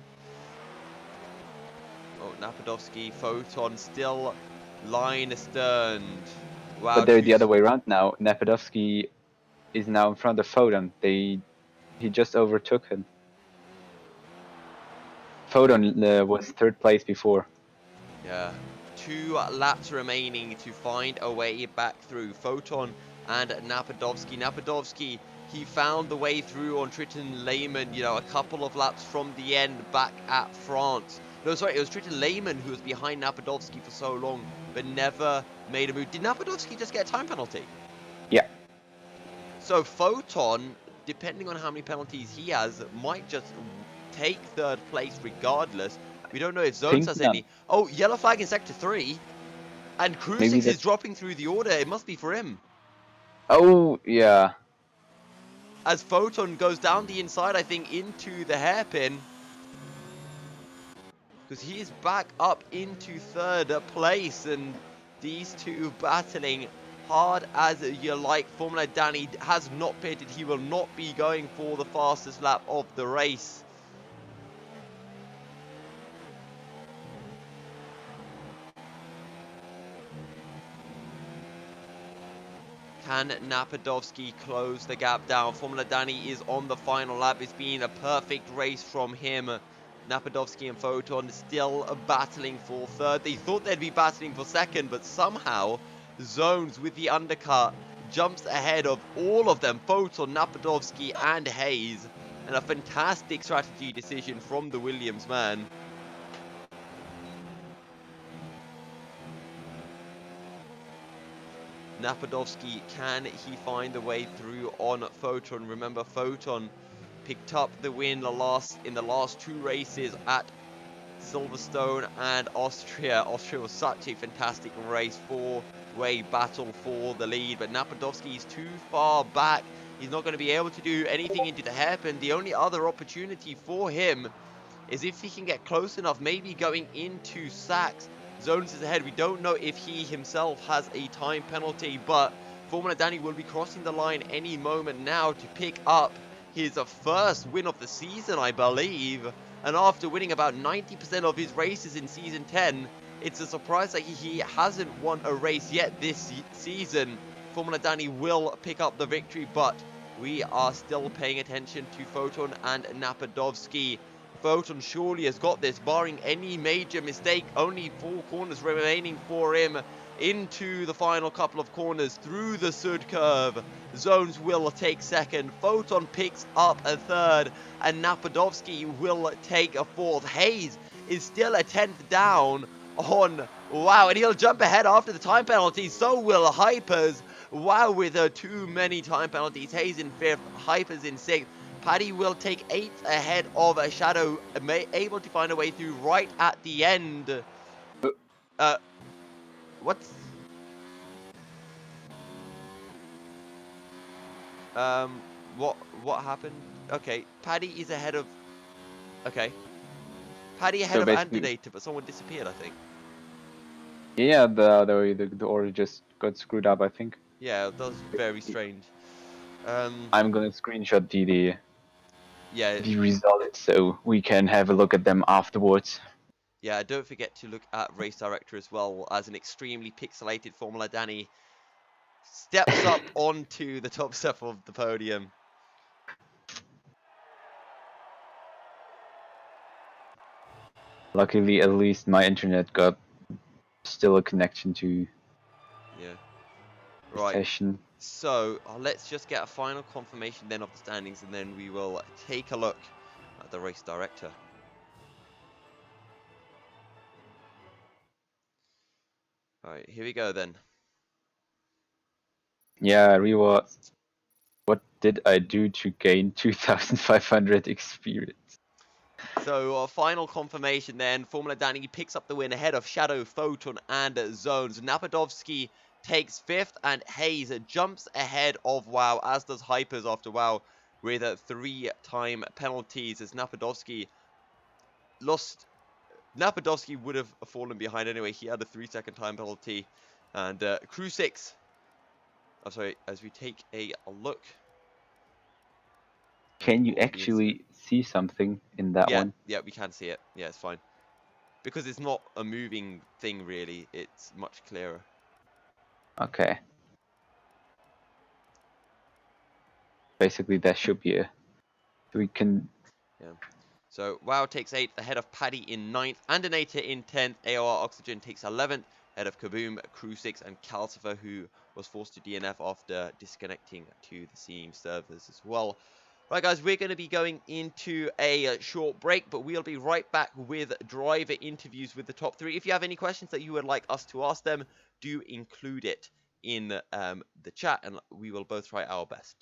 Oh, Napadovsky, Foton still line astern. Wow, But they're the other way around now. Napadovsky is now in front of Foton. He just overtook him. Foton was third place before. Yeah. 2 laps remaining to find a way back through. Foton and Napadovsky. Napadovsky, he found the way through on Triton Lehman, you know, a couple of laps from the end back at France. No, sorry, it was Triton Lehman who was behind Napadovsky for so long, but never made a move. Did Napadovsky just get a time penalty? Yeah. So Foton depending on how many penalties he has, might just take third place regardless. We don't know if Zones Think has not. any. Oh, yellow flag in sector 3. And Maybe Crucix is that's. dropping through the order. It must be for him. Oh yeah. As Foton goes down the inside, I think, into the hairpin. Because he is back up into third place. And these two battling hard as you like. Formula Danny has not pitted. He will not be going for the fastest lap of the race. Can Napadovsky close the gap down? Formula Danny is on the final lap. It's been a perfect race from him. Napadovsky and Foton still battling for third. They thought they'd be battling for second, but somehow Zones with the undercut jumps ahead of all of them. Foton, Napadovsky and Hayes. And a fantastic strategy decision from the Williams man. Napadovsky, can he find the way through on Foton? Remember, Foton picked up the win in the last two races at Silverstone and Austria. Austria was such a fantastic race, four-way battle for the lead, but Napadovsky is too far back. He's not going to be able to do anything into the hairpin. The only other opportunity for him is if he can get close enough, maybe going into Sachs. Zones is ahead. We don't know if he himself has a time penalty, but Formula Danny will be crossing the line any moment now to pick up his first win of the season, I believe. And after winning about 90% of his races in Season 10, it's a surprise that he hasn't won a race yet this season. Formula Danny will pick up the victory, but we are still paying attention to Foton and Napadovsky. Foton surely has got this, barring any major mistake. Only 4 corners remaining for him into the final couple of corners through the Sud curve. Zones will take second. Foton picks up a third, and Napadovsky will take a fourth. Hayes is still a 10th down on, wow, and he'll jump ahead after the time penalty. So will Hyperz. Wow, with too many time penalties. Hayes in 5th, Hyperz in 6th. Paddy will take 8th ahead of a Shadow, able to find a way through right at the end. What's... What happened? Okay, Paddy is ahead of... Okay. Paddy ahead So of basically, Antonator, but someone disappeared, I think. yeah, the order just got screwed up, I think. Yeah, that was very strange. I'm gonna screenshot Yeah, the results so we can have a look at them afterwards. yeah, don't forget to look at Race Director as well, as an extremely pixelated Formula Danny steps up onto the top step of the podium. Luckily, at least my internet got still a connection to Yeah. the Right. session. So let's just get a final confirmation then of the standings, and then we will take a look at the race director. Alright, here we go then. Yeah, Rewa, what did I do to gain 2,500 experience? So final confirmation then. Formula Danny picks up the win ahead of Shadow, Foton and Zones. Napadovsky takes 5th, and Hayes jumps ahead of WoW, as does Hyperz after WoW, with 3 time penalties, as Napadovsky lost. Napadovsky would have fallen behind anyway. He had a 3-second time penalty. And Crucix, I'm sorry, as we take a look. Can you actually see something in that one? Yeah, we can see it. Yeah, it's fine. Because it's not a moving thing, really. It's much clearer. Okay. Basically, that should be a... We can... Yeah. So, WoW takes 8th, ahead of Paddy in 9th, Andinator in 10th, AOR Oxygen takes 11th, ahead of Kaboom, Crucix, and Calcifer, who was forced to DNF after disconnecting to the Steam servers as well. Right, guys, we're going to be going into a short break, but we'll be right back with driver interviews with the top 3. If you have any questions that you would like us to ask them, do include it in the chat, and we will both try our best.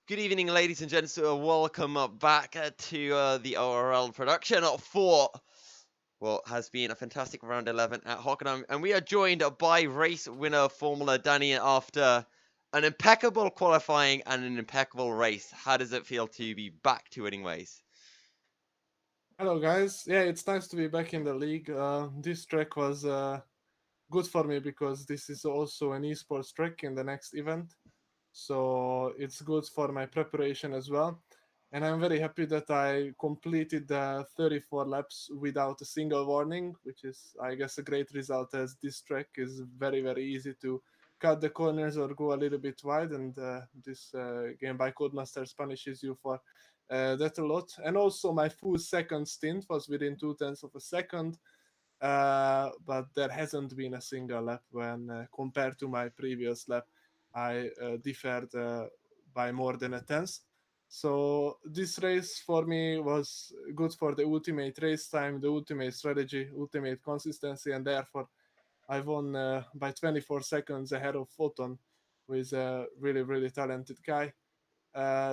Good evening, ladies and gents. Welcome back to the ORL production for what has been a fantastic round 11 at Hockenheim. And we are joined by race winner Formula Danny after an impeccable qualifying and an impeccable race. How does it feel to be back to winning ways? Hello, guys. Yeah, it's nice to be back in the league. This track was good for me because this is also an esports track in the next event. So it's good for my preparation as well. And I'm very happy that I completed the 34 laps without a single warning, which is, I guess, a great result as this track is very, very easy to cut the corners or go a little bit wide. And this game by Codemasters punishes you for that a lot. And also, my full second stint was within 2/10 of a second. But there hasn't been a single lap when compared to my previous lap. I differed by more than a tenth. So this race for me was good for the ultimate race time, the ultimate strategy, ultimate consistency, and therefore I won by 24 seconds ahead of Foton, who is a really, really talented guy.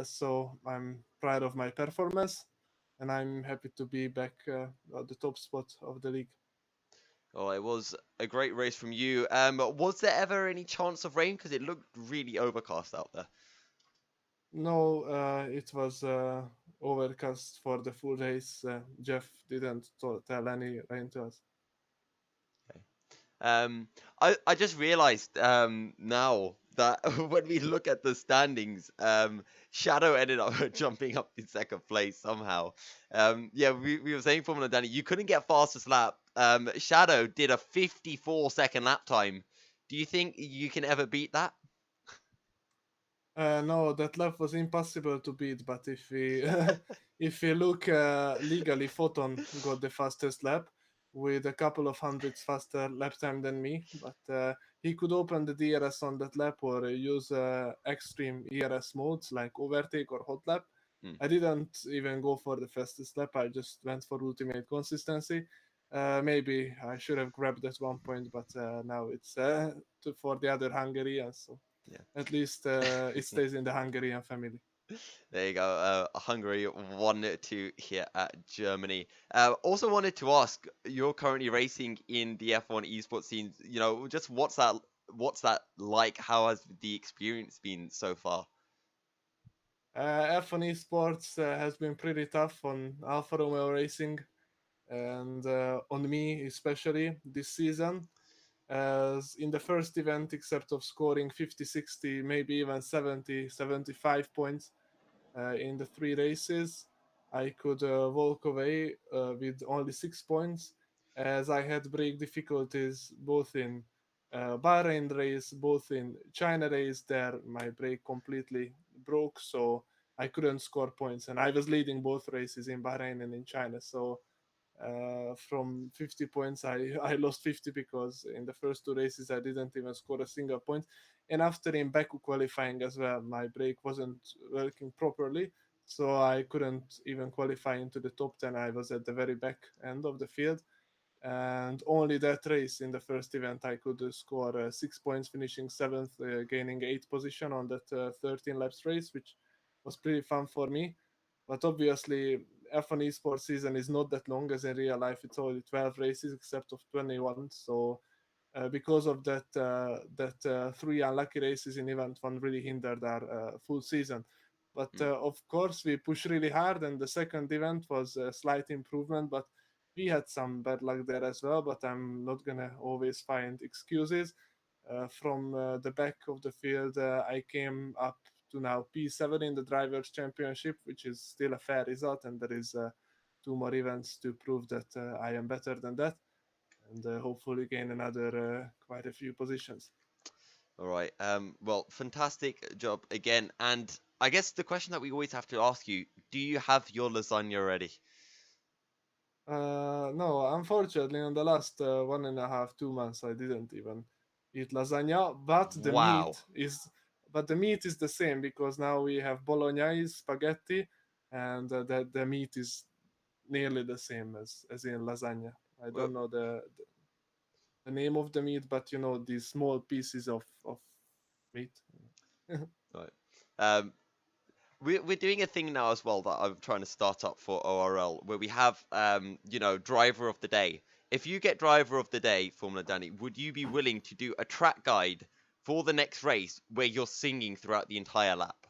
So I'm proud of my performance, and I'm happy to be back at the top spot of the league. Oh, it was a great race from you. Was there ever any chance of rain? Because it looked really overcast out there. No, it was overcast for the full race. Jeff didn't tell any rain to us. Um, I just realized now that when we look at the standings, Shadow ended up jumping up in second place somehow. Yeah, we were saying Formula Danny, you couldn't get fastest lap. Shadow did a 54-second lap time. Do you think you can ever beat that? No, that lap was impossible to beat. But if we if we look legally, Foton got the fastest lap with a couple of hundreds faster lap time than me. But he could open the DRS on that lap or use extreme ERS modes like overtake or hot lap. Hmm. I didn't even go for the fastest lap. I just went for ultimate consistency. Maybe I should have grabbed at one point, but now it's for the other Hungarians. So Yeah. at least it stays in the Hungarian family. There you go. Hungary 1-2 here at Germany. Also wanted to ask, you're currently racing in the F1 esports scene. You know, just what's that like? How has the experience been so far? F1 Esports has been pretty tough on Alfa Romeo Racing and on me especially this season. As in the first event, except of scoring 50, 60, maybe even 70, 75 points in the three races, I could walk away with only 6 points, as I had brake difficulties both in Bahrain race, both in China race. There, my brake completely broke, so I couldn't score points, and I was leading both races in Bahrain and in China. So from 50 points, I lost 50 because in the first two races I didn't even score a single point. And after in Baku qualifying as well, my brake wasn't working properly, so I couldn't even qualify into the top 10. I was at the very back end of the field. And only that race in the first event I could score 6 points, finishing seventh, gaining eighth position on that 13 laps race, which was pretty fun for me. But obviously, F1 esports season is not that long, as in real life it's only 12 races except of 21. So because of that three unlucky races in event one really hindered our full season. But Hmm. of course, we pushed really hard, and the second event was a slight improvement. But we had some bad luck there as well. But I'm not gonna always find excuses. From the back of the field, I came up to now P7 in the Drivers' Championship, which is still a fair result, and there is two more events to prove that I am better than that, and hopefully gain another quite a few positions. All right. Well, fantastic job again. And I guess the question that we always have to ask you: do you have your lasagna ready? No, unfortunately, in the last 1.5, 2 months, I didn't even eat lasagna. Wow. But the meat is the same because now we have bolognese spaghetti, and the meat is nearly the same as in lasagna. I Well, don't know the name of the meat, but you know these small pieces of meat. right. Um, we're doing a thing now as well that I'm trying to start up for ORL, where we have driver of the day. If you get driver of the day, Formula Danny, would you be willing to do a track guide for the next race where you're singing throughout the entire lap?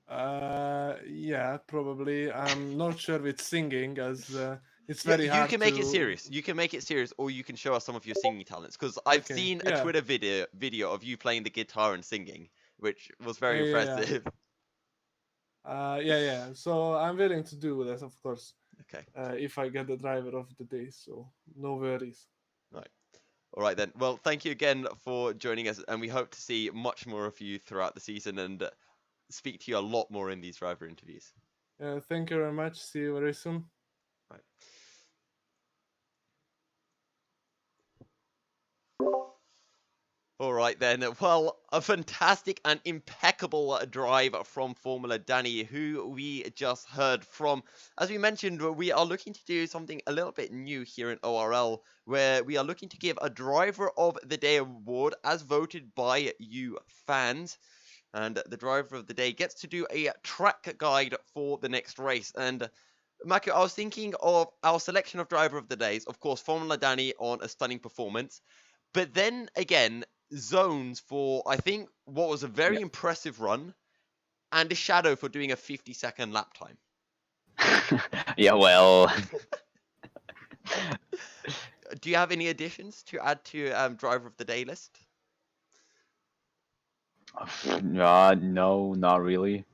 Yeah, probably. I'm not sure with singing, as it's Yeah, very you hard can make it to. serious. You can make it serious, or you can show us some of your singing talents. Because I've Okay, seen a yeah, Twitter video of you playing the guitar and singing, which was very yeah, impressive. yeah, yeah. So I'm willing to do that, of course, Okay, if I get the driver of the day. So no worries. right. All right then. Well, thank you again for joining us, and we hope to see much more of you throughout the season and speak to you a lot more in these driver interviews. Thank you very much. See you very soon. Right. All right then. Well, a fantastic and impeccable drive from Formula Danny, who we just heard from. As we mentioned, we are looking to do something a little bit new here in ORL, where we are looking to give a Driver of the Day award as voted by you fans. And the Driver of the Day gets to do a track guide for the next race. And Maku, I was thinking of our selection of driver of the days. Of course, Formula Danny on a stunning performance. But then again, zones for, I think, what was a Yeah. very impressive run, and a Shadow for doing a 50-second lap time. Yeah, well. Do you have any additions to add to driver of the day list? No, not really.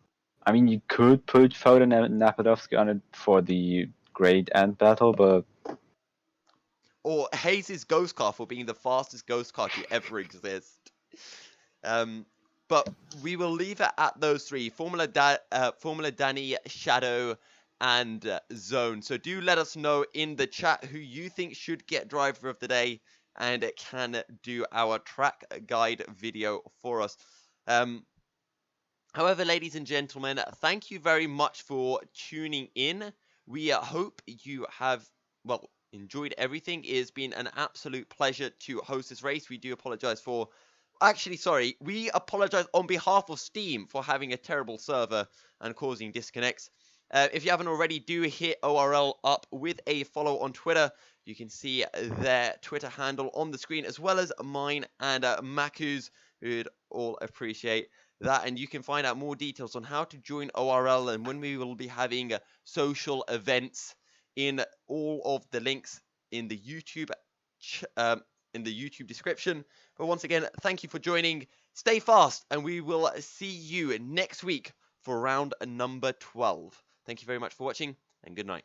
I mean, you could put Foton and Napadovsky on it for the great end battle, but Or Hayes' ghost car for being the fastest ghost car to ever exist? But we will leave it at those three: Formula Danny, Shadow, and Zone. So do let us know in the chat who you think should get driver of the day, and it can do our track guide video for us. However, ladies and gentlemen, thank you very much for tuning in. We hope you have, well, enjoyed everything. It has been an absolute pleasure to host this race. We do apologize for, actually, sorry, we apologize on behalf of Steam for having a terrible server and causing disconnects. If you haven't already, do hit ORL up with a follow on Twitter. You can see their Twitter handle on the screen, as well as mine and Maku's. We'd all appreciate that, and you can find out more details on how to join ORL and when we will be having social events in all of the links in the YouTube description. But once again, thank you for joining. Stay fast, and we will see you next week for round number 12. Thank you very much for watching, and good night.